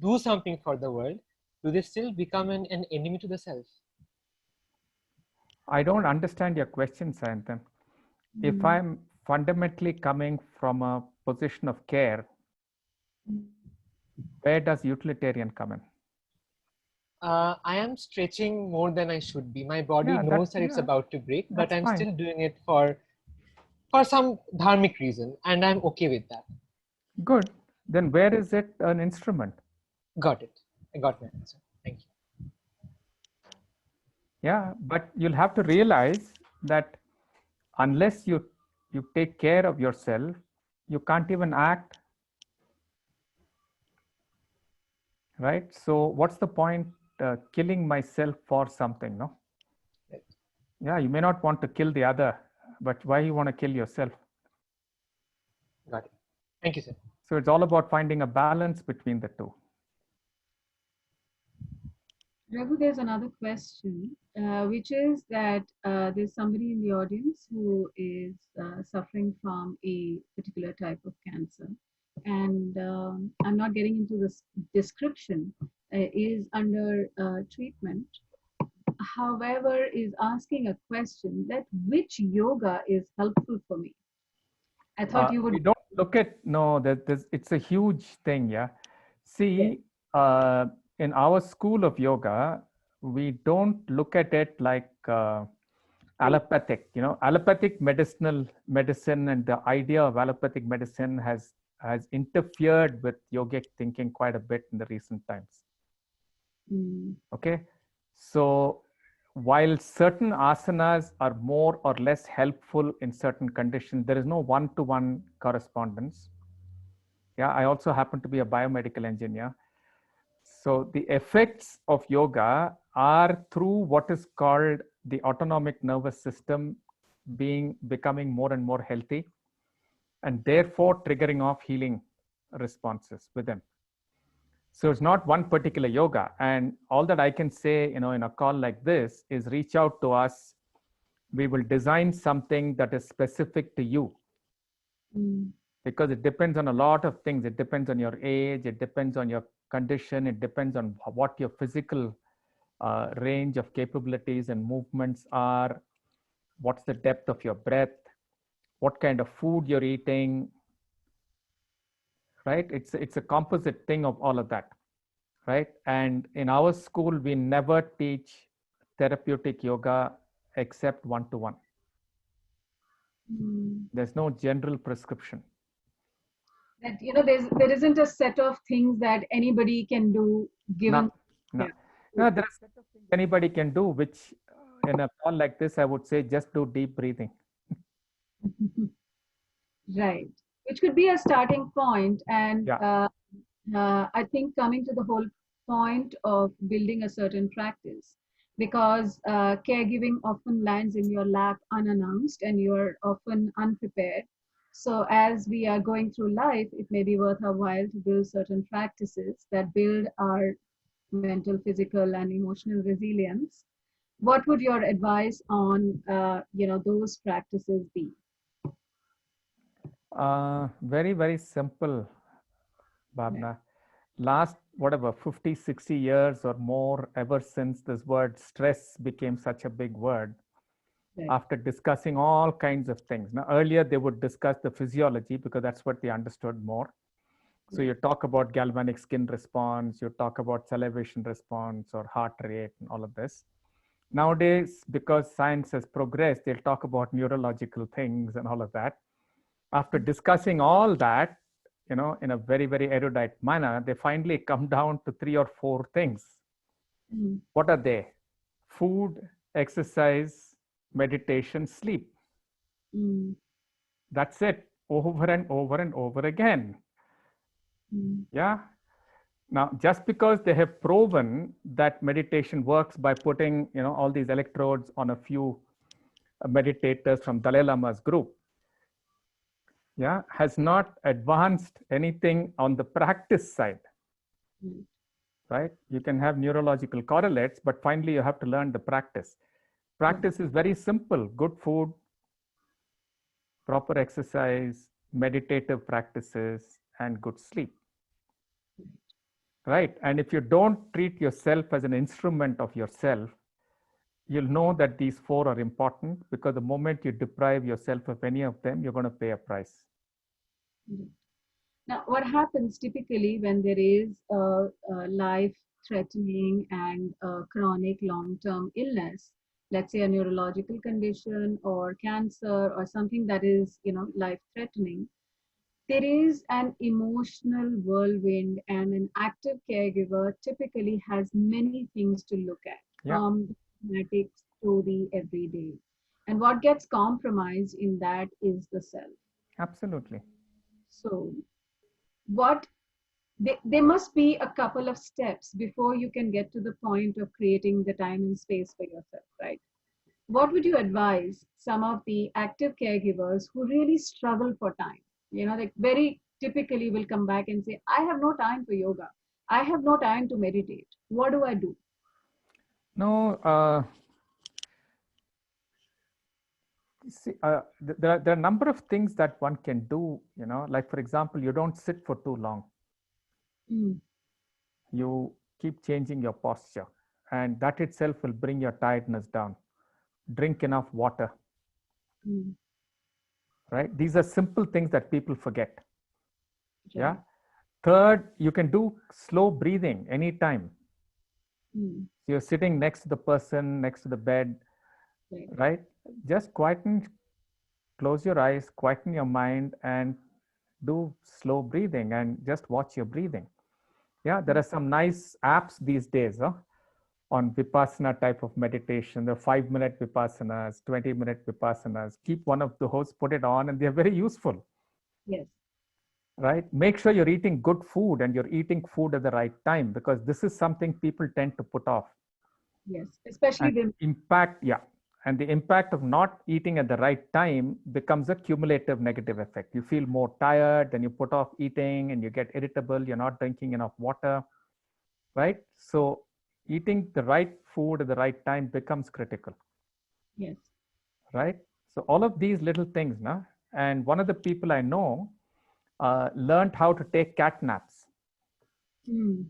do something for the world, do they still become an enemy to the self? I don't understand your question, Sayantan. If I'm fundamentally coming from a position of care, where does utilitarian come in? I am stretching more than I should be. My body Yeah, knows that it's yeah, about to break, but that's I'm fine. still doing it for some dharmic reason, and I'm okay with that. Good. Then where is it an instrument? Got it. I got my answer. Thank you. Yeah, but you'll have to realize that unless you take care of yourself, you can't even act, right? So what's the point killing myself for something, no? Right. Yeah, you may not want to kill the other, but why you want to kill yourself? Got it. Thank you, sir. So it's all about finding a balance between the two. Raghu, there's another question, which is that there's somebody in the audience who is suffering from a particular type of cancer. And I'm not getting into this description, is under treatment. However, is asking a question that which yoga is helpful for me? I thought you We would. don't look at, no, it's a huge thing, yeah. See, in our school of yoga, we don't look at it like allopathic, allopathic medicine and the idea of allopathic medicine has interfered with yogic thinking quite a bit in the recent times. Okay, so while certain asanas are more or less helpful in certain conditions, there is no one-to-one correspondence. Yeah, I also happen to be a biomedical engineer. So the effects of yoga are through what is called the autonomic nervous system becoming more and more healthy, and therefore triggering off healing responses within. So it's not one particular yoga. And all that I can say, in a call like this is reach out to us we will design something that is specific to you, because it depends on a lot of things. It depends on your age, it depends on your condition, it depends on what your physical range of capabilities and movements are, what's the depth of your breath, what kind of food you're eating, right? It's a composite thing of all of that, right? And in our school, we never teach therapeutic yoga except one-to-one. There's no general prescription. That, you know, there isn't a set of things that anybody can do given. No, Yeah. no, there are set of things anybody can do, which in a call like this, I would say just do deep breathing. Right, which could be a starting point. And Yeah. I think coming to the whole point of building a certain practice, because caregiving often lands in your lap unannounced and you're often unprepared. So as we are going through life, it may be worth our while to build certain practices that build our mental, physical, and emotional resilience. What would your advice on those practices be? Very, very simple, Bhavna. Last, whatever, 50, 60 years or more, ever since this word stress became such a big word, Right. after discussing all kinds of things. Now, earlier they would discuss the physiology because that's what they understood more. So you talk about galvanic skin response, you talk about salivation response or heart rate and all of this. Nowadays, because science has progressed, they'll talk about neurological things and all of that. After discussing all that, you know, in a very, very erudite manner, they finally come down to 3 or 4 things. What are they? Food, exercise, meditation, sleep. That's it, over and over and over again. Yeah. Now, just because they have proven that meditation works by putting, you know, all these electrodes on a few meditators from Dalai Lama's group, yeah, has not advanced anything on the practice side, right? You can have neurological correlates, but finally you have to learn the practice. Practice is very simple: good food, proper exercise, meditative practices, and good sleep. Right. And if you don't treat yourself as an instrument of yourself, you'll know that these 4 are important, because the moment you deprive yourself of any of them, you're going to pay a price. Now, what happens typically when there is a life-threatening and chronic long-term illness, let's say a neurological condition or cancer or something that is, you know, life-threatening, there is an emotional whirlwind, and an active caregiver typically has many things to look at, from the genetics to the everyday. And what gets compromised in that is the self. Absolutely. So there must be a couple of steps before you can get to the point of creating the time and space for yourself, right? What would you advise some of the active caregivers who really struggle for time? You know, like very typically will come back and say, I have no time for yoga. I have no time to meditate. What do I do? No, see, there are a number of things that one can do, you know, like, for example, you don't sit for too long. You keep changing your posture, and that itself will bring your tiredness down. Drink enough water. Right? These are simple things that people forget. Yeah. Third, you can do slow breathing anytime. You're sitting next to the person, next to the bed, right? Just quieten, close your eyes, quieten your mind, and do slow breathing, and just watch your breathing. Yeah, there are some nice apps these days on Vipassana type of meditation. The 5-minute Vipassanas, 20-minute Vipassanas. Keep one of those, put it on, and they're very useful. Yes. Right? Make sure you're eating good food, and you're eating food at the right time, because this is something people tend to put off. Yes, especially the impact. Yeah. And the impact of not eating at the right time becomes a cumulative negative effect. You feel more tired, then you put off eating, and you get irritable. You're not drinking enough water, right? So eating the right food at the right time becomes critical. Yes. right? So all of these little things, na? And one of the people I know learned how to take cat naps, Hmm.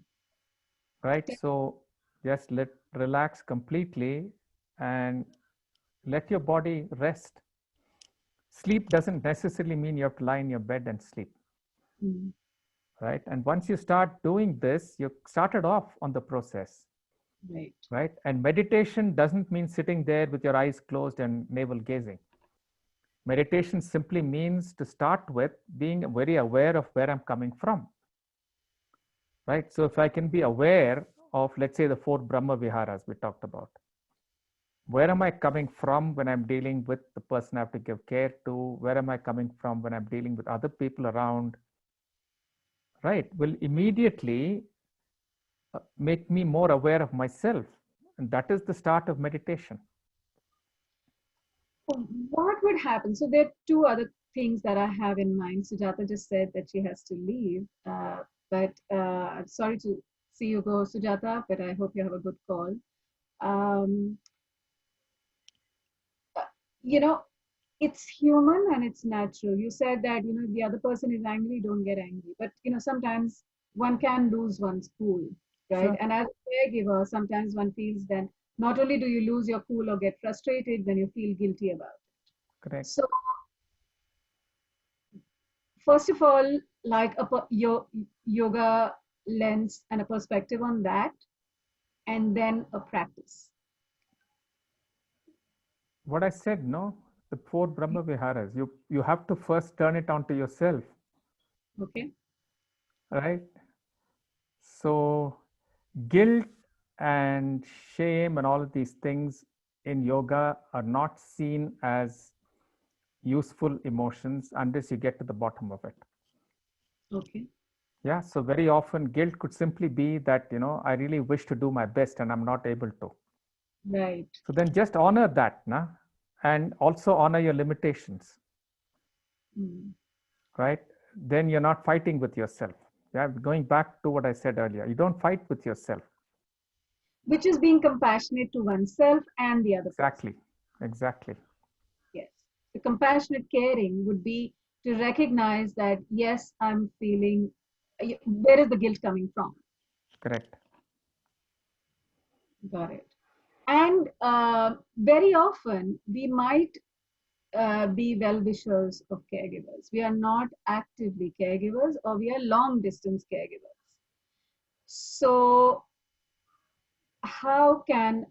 right? So just relax completely and let your body rest. Sleep doesn't necessarily mean you have to lie in your bed and sleep, Hmm. right? And once you start doing this, you started off on the process, Right. right? And meditation doesn't mean sitting there with your eyes closed and navel gazing. Meditation simply means to start with being very aware of where I'm coming from, right? So if I can be aware of, let's say, the 4 Brahma Viharas we talked about, where am I coming from when I'm dealing with the person I have to give care to? Where am I coming from when I'm dealing with other people around? Right, will immediately make me more aware of myself. And that is the start of meditation. What would happen? So there are two other things that I have in mind. Sujata just said that she has to leave, but I'm sorry to see you go, Sujata, but I hope you have a good call. Um, you know, it's human and it's natural. You said that, you know, if the other person is angry, don't get angry. But, you know, sometimes one can lose one's cool, right? Sure. And as a caregiver, sometimes one feels that not only do you lose your cool or get frustrated, then you feel guilty about it. Correct. So, first of all, like yoga lens and a perspective on that, and then a practice. What I said, no, the 4 Brahma Viharas, you have to first turn it onto yourself, Okay. right? So guilt and shame and all of these things in yoga are not seen as useful emotions unless you get to the bottom of it. Okay. Yeah, so very often guilt could simply be that, you know, I really wish to do my best and I'm not able to. Right. So then just honor that, na? And also honor your limitations, Mm. right? Then you're not fighting with yourself. Yeah, going back to what I said earlier, you don't fight with yourself. Which is being compassionate to oneself and the other person. Exactly, exactly. Yes. The compassionate caring would be to recognize that, yes, I'm feeling, where is the guilt coming from? Correct. Got it. And very often we might be well-wishers of caregivers. We are not actively caregivers, or we are long-distance caregivers. So how can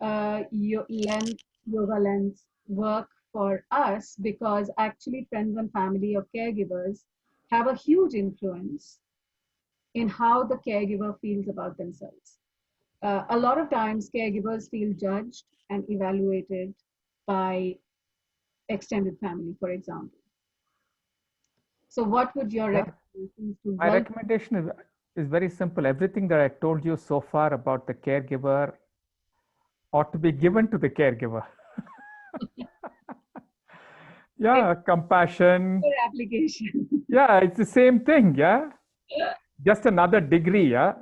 yoga lens work for us? Because actually friends and family of caregivers have a huge influence in how the caregiver feels about themselves. A lot of times caregivers feel judged and evaluated by extended family, for example. So what would your Yeah. recommendations to My recommendation is very simple. Everything that I told you so far about the caregiver ought to be given to the caregiver. Yeah, compassion. application? Yeah, it's the same thing. Yeah, just another degree. Yeah,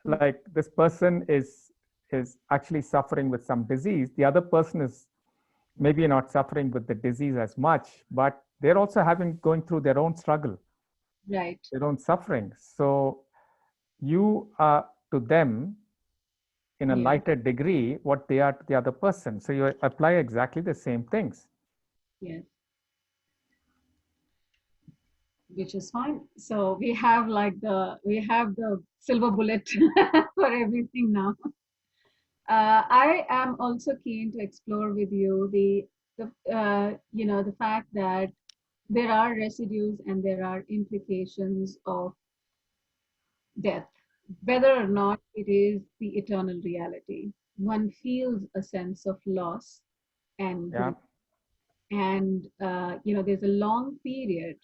like this person is actually suffering with some disease. The other person is maybe not suffering with the disease as much, but they're also going through their own struggle, Right. their own suffering. So you are to them in a Yeah. lighter degree what they are to the other person. So you apply exactly the same things. Yes. Which is fine. So we have the silver bullet for everything now. I am also keen to explore with you the fact that there are residues and there are implications of death, whether or not it is the eternal reality. One feels a sense of loss and Yeah. grief. And there's a long period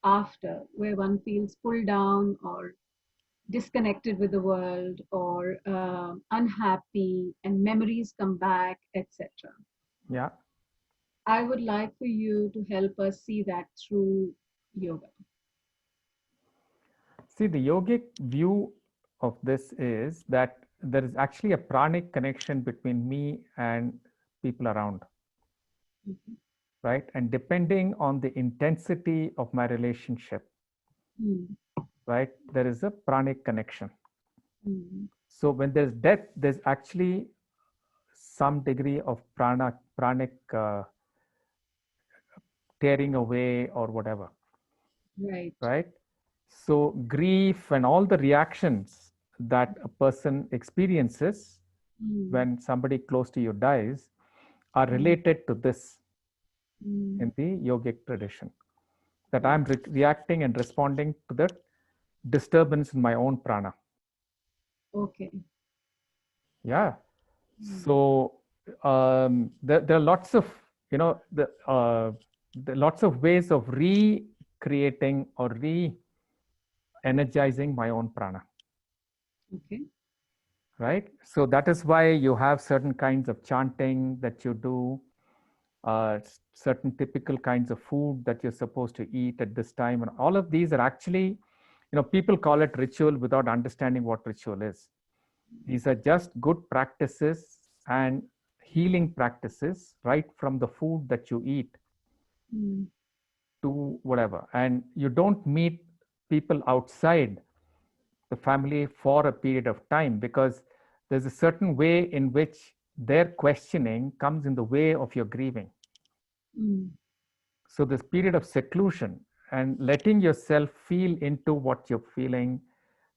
after where one feels pulled down or disconnected with the world or unhappy, and memories come back, etc. Yeah. I would like for you to help us see that through yoga. See, the yogic view of this is that there is actually a pranic connection between me and people around. Mhm. right? And depending on the intensity of my relationship, right, there is a pranic connection. So when there's death, there's actually some degree of pranic tearing away or whatever. Right. Right. So grief and all the reactions that a person experiences when somebody close to you dies are related to this in the yogic tradition. That I'm reacting and responding to the disturbance in my own prana. Okay. Yeah. So there are lots of, you know, there are lots of ways of recreating or re-energizing my own prana. Okay. Right. So that is why you have certain kinds of chanting that you do, certain typical kinds of food that you're supposed to eat at this time. And all of these are actually, you know, people call it ritual without understanding what ritual is. These are just good practices and healing practices right from the food that you eat to whatever. And you don't meet people outside the family for a period of time because there's a certain way in which their questioning comes in the way of your grieving. So this period of seclusion and letting yourself feel into what you're feeling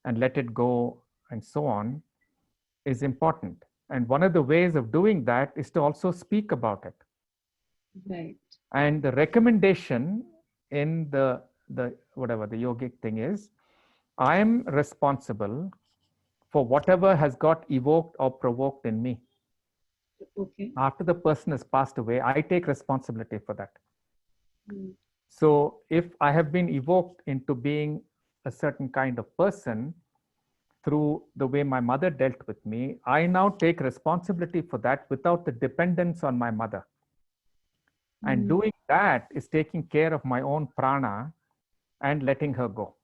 and let it go and so on is important. And one of the ways of doing that is to also speak about it. Right. And the recommendation in the whatever the yogic thing is, I am responsible for whatever has got evoked or provoked in me. Okay. After the person has passed away, I take responsibility for that. So if I have been evoked into being a certain kind of person through the way my mother dealt with me, I now take responsibility for that without the dependence on my mother. And doing that is taking care of my own prana and letting her go.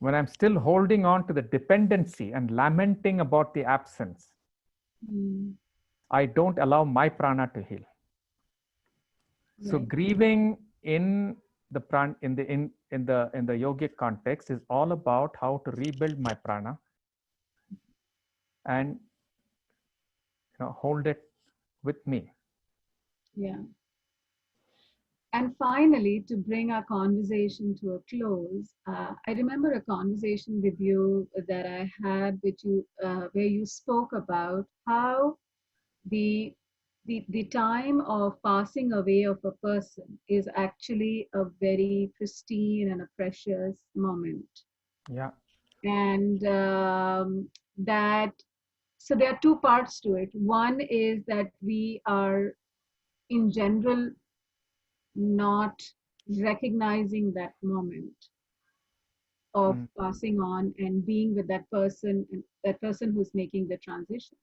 When I'm still holding on to the dependency and lamenting about the absence, I don't allow my prana to heal. So grieving in the prana, in the yogic context is all about how to rebuild my prana and, you know, hold it with me. Yeah. And finally, to bring our conversation to a close, I remember a conversation with you that I had with you, where you spoke about how the time of passing away of a person is actually a very pristine and a precious moment. Yeah. And that, so there are two parts to it. One is that we are in general not recognizing that moment of passing on and being with that person and that person who's making the transition.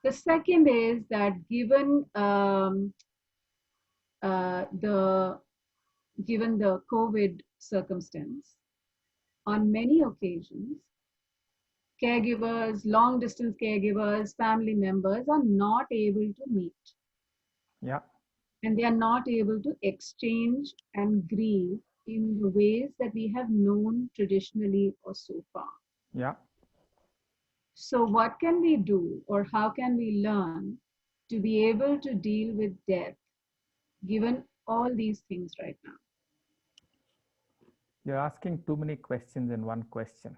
The second is that given the COVID circumstance, on many occasions, caregivers, long distance caregivers, family members are not able to meet. Yeah. And they are not able to exchange and grieve in the ways that we have known traditionally or so far. Yeah. So what can we do, or how can we learn to be able to deal with death given all these things right now? You're asking too many questions in one question.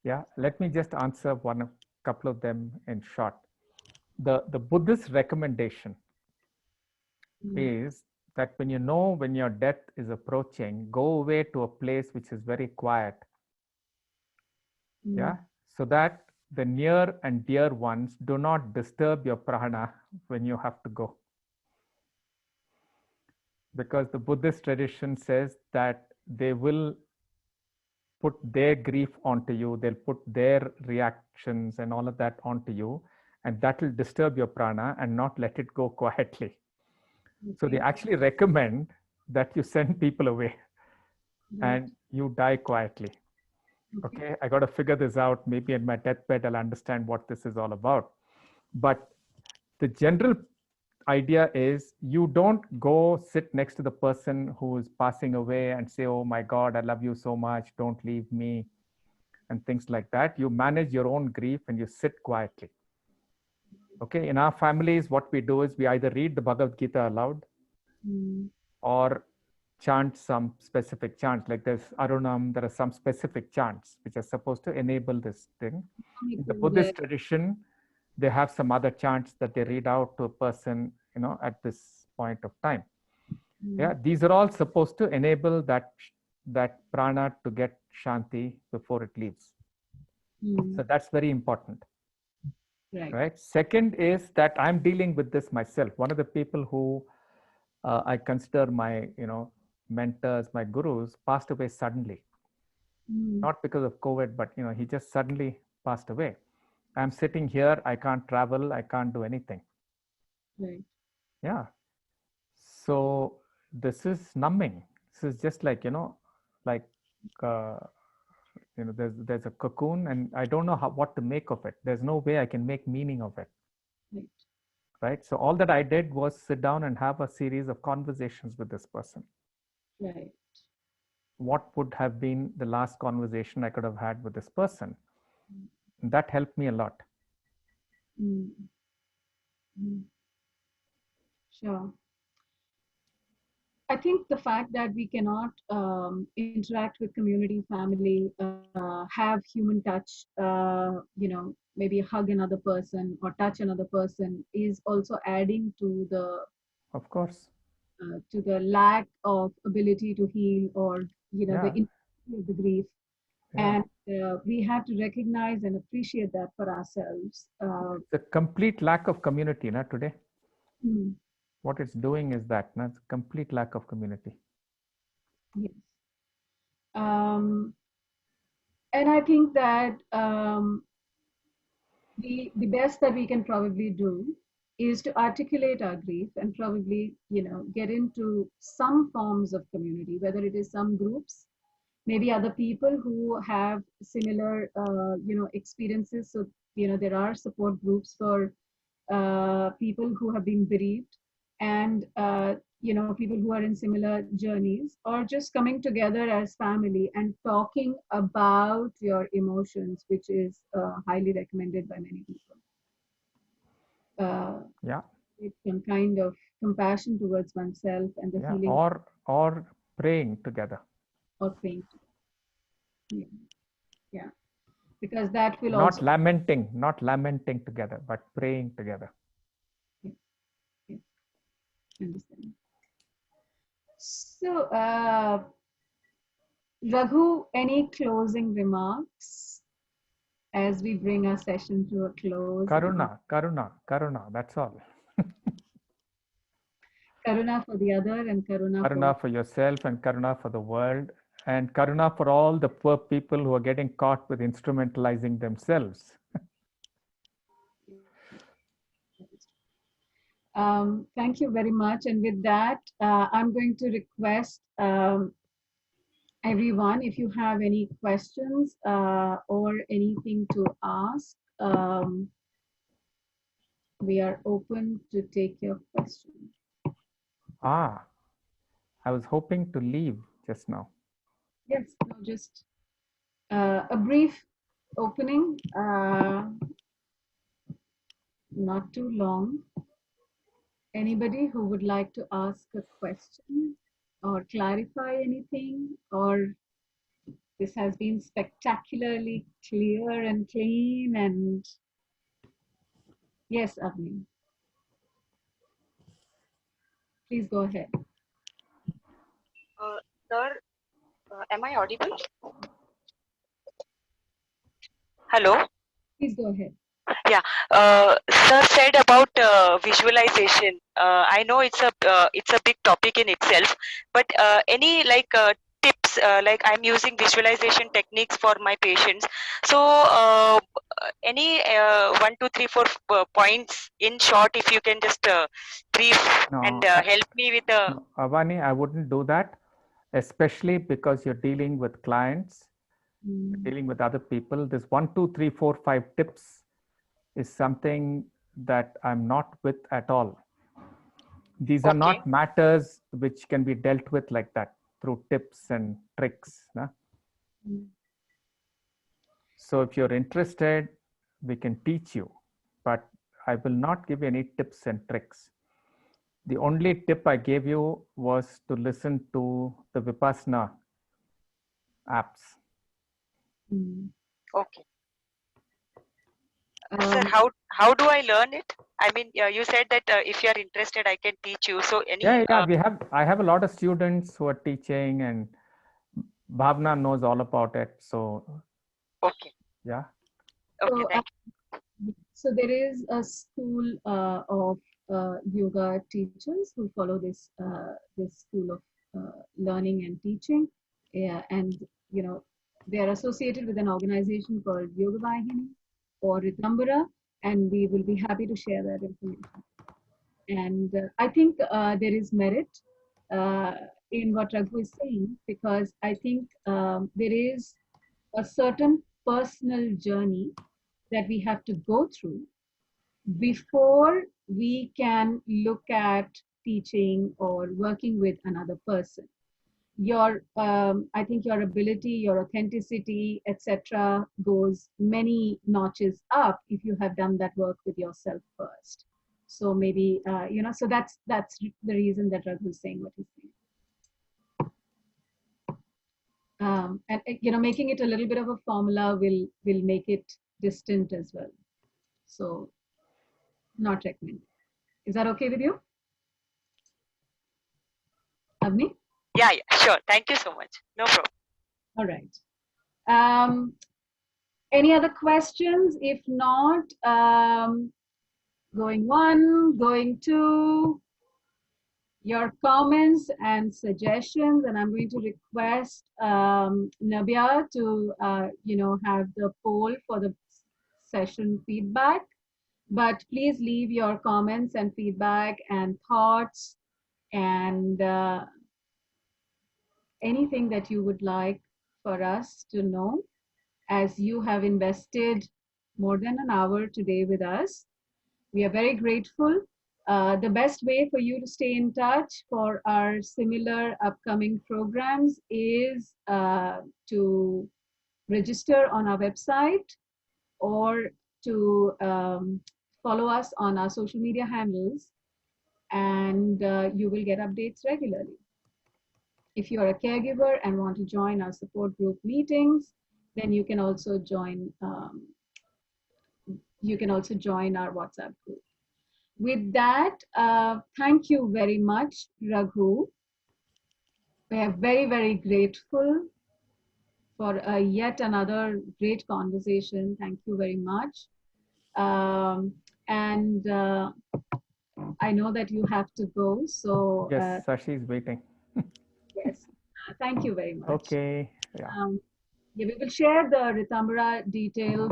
Yeah, let me just answer a couple of them in short. The Buddhist recommendation is that when you know when your death is approaching, go away to a place which is very quiet. Yeah, so that the near and dear ones do not disturb your prana when you have to go. Because the Buddhist tradition says that they will put their grief onto you, they'll put their reactions and all of that onto you, and that will disturb your prana and not let it go quietly. So they actually recommend that you send people away and you die quietly. Okay, I got to figure this out. Maybe in my deathbed, I'll understand what this is all about. But the general idea is you don't go sit next to the person who is passing away and say, oh my God, I love you so much, don't leave me, and things like that. You manage your own grief and you sit quietly. Okay, in our families, what we do is we either read the Bhagavad Gita aloud or chant some specific chants. Like there's Arunam, there are some specific chants which are supposed to enable this thing. In the Buddhist tradition, they have some other chants that they read out to a person, you know, at this point of time. Yeah, these are all supposed to enable that prana to get shanti before it leaves. So that's very important. Right. Second is that I'm dealing with this myself. One of the people who I consider my, you know, mentors, my gurus, passed away suddenly. Not because of COVID, but you know, he just suddenly passed away. I'm sitting here, I can't travel, I can't do anything. Right. Yeah. So this is numbing. This is just like, you know, like, you know, there's a cocoon and I don't know what to make of it. There's no way I can make meaning of it. Right. Right. So all that I did was sit down and have a series of conversations with this person. Right. What would have been the last conversation I could have had with this person? And that helped me a lot. Sure. I think the fact that we cannot interact with community, family, have human touch, you know, maybe hug another person or touch another person is also adding to the, of course, to the lack of ability to heal, or you know, the intensity of the grief. And we have to recognize and appreciate that for ourselves. The complete lack of community, not today. What it's doing is that, it's a complete lack of community. Yes. And I think that the best that we can probably do is to articulate our grief and probably, you know, get into some forms of community, whether it is some groups, maybe other people who have similar, you know, experiences. So, you know, there are support groups for people who have been bereaved, and you know, people who are in similar journeys, or just coming together as family and talking about your emotions, which is highly recommended by many people. It's some kind of compassion towards oneself and the healing. Or praying together. Or praying together. Yeah. Because that will not also not lamenting together, but praying together. Yes. Understand. So, Raghu, any closing remarks as we bring our session to a close? Karuna, that's all. Karuna for the other, and Karuna for yourself, and Karuna for the world, and Karuna for all the poor people who are getting caught with instrumentalizing themselves. Thank you very much. And with that, I'm going to request everyone, if you have any questions or anything to ask, we are open to take your questions. I was hoping to leave just now. Yes, no, just a brief opening, not too long. Anybody who would like to ask a question or clarify anything, or this has been spectacularly clear and clean, and yes, Avni. Please go ahead. Sir, am I audible? Hello? Please go ahead. Yeah, sir said about visualization. I know it's a big topic in itself, but any tips, like I'm using visualization techniques for my patients. So any 1, 2, 3, 4 points in short, if you can just brief and help me with the. No, Avani, I wouldn't do that, especially because you're dealing with clients, dealing with other people. This 1, 2, 3, 4, 5 tips is something that I'm not with at all. These are Okay. not matters which can be dealt with like that through tips and tricks. Na? So if you're interested, we can teach you, but I will not give you any tips and tricks. The only tip I gave you was to listen to the Vipassana apps. Okay. Sir, how do I learn it? I mean, you said that if you are interested, I can teach you. So any I have a lot of students who are teaching, and Bhavna knows all about it. So okay. yeah. Okay, So, thank so there is a school of yoga teachers who follow this school of learning and teaching, and they are associated with an organization called Yoga Vahini or Ritambara, and we will be happy to share that information. And I think there is merit in what Raghu is saying, because I think there is a certain personal journey that we have to go through before we can look at teaching or working with another person. I think your ability, your authenticity, etc., goes many notches up if you have done that work with yourself first. So maybe so that's the reason that Raghu is saying what he's saying. And making it a little bit of a formula will make it distant as well. So not recommended. Is that okay with you, Avni? Yeah, sure. Thank you so much. No problem. All right. Any other questions? If not, going one, going two, your comments and suggestions, and I'm going to request Nabia to have the poll for the session feedback. But please leave your comments and feedback and thoughts and anything that you would like for us to know, as you have invested more than an hour today with us. We are very grateful. The best way for you to stay in touch for our similar upcoming programs is to register on our website or to follow us on our social media handles, and you will get updates regularly. If you are a caregiver and want to join our support group meetings, then you can also join our WhatsApp group. With that, thank you very much, Raghu. We are very, very grateful for yet another great conversation. Thank you very much. And I know that you have to go, so Yes, Sashi is waiting. yes, thank you very much. Okay. Yeah. Yeah, we will share the Ritambara details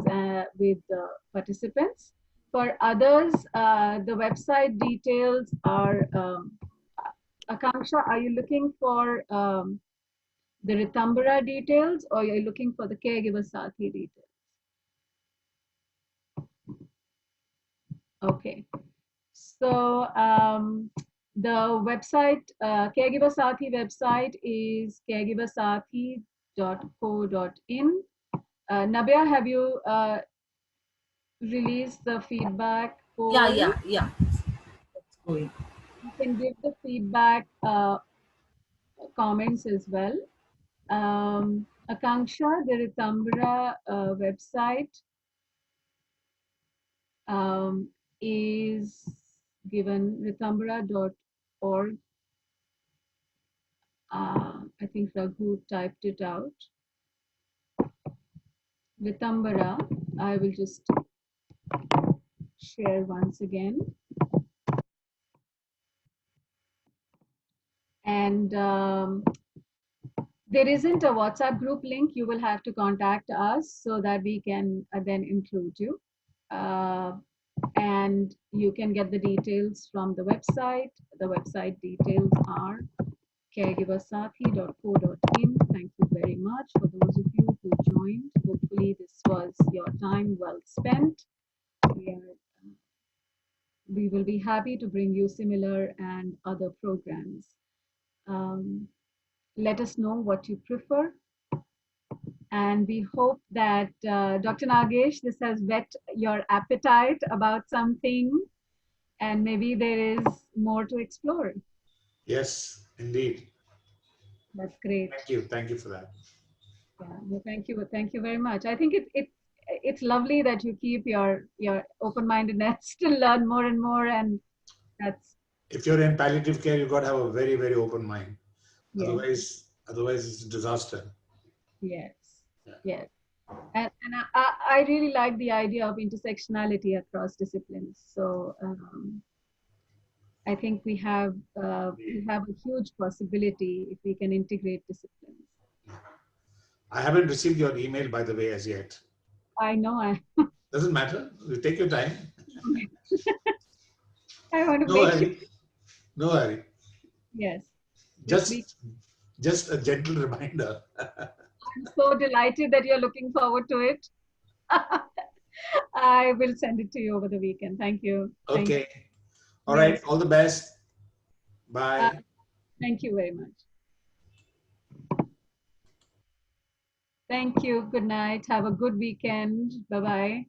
with the participants. For others, the website details are, Akanksha, are you looking for the Ritambara details, or are you looking for the Caregiver Sathi details? Okay. So the website, Caregiver Sathi website is caregiversathi.co.in. Nabia, have you released the feedback poll? Yeah. That's going. You can give the feedback comments as well. Akanksha, the Ritambara website is given ritambara.org. I think Raghu typed it out. Ritambara, I will just share once again. And there isn't a WhatsApp group link. You will have to contact us so that we can then include you. And you can get the details from the website. The website details are caregiversathi.co.in. Thank you very much for those of you who joined. Hopefully this was your time well spent. we will be happy to bring you similar and other programs. Let us know what you prefer. And we hope that, Dr. Nagesh, this has whet your appetite about something, and maybe there is more to explore. Yes, indeed. That's great. Thank you for that. Yeah, no, thank you very much. I think it's lovely that you keep your open-mindedness to learn more and more, and that's If you're in palliative care, you've got to have a very, very open mind. yes, Otherwise it's a disaster. yes, Yeah. yes. And I really like the idea of intersectionality across disciplines. So I think we have a huge possibility if we can integrate disciplines. I haven't received your email, by the way, as yet. I know Doesn't matter. You take your time. I want to No make sure. hurry. No hurry. Yes. This week. Just a gentle reminder. I'm so delighted that you're looking forward to it. I will send it to you over the weekend. Thank you. Thank Okay. you. All right. Yes. All the best. Bye. Thank you very much. Thank you. Good night. Have a good weekend. Bye-bye.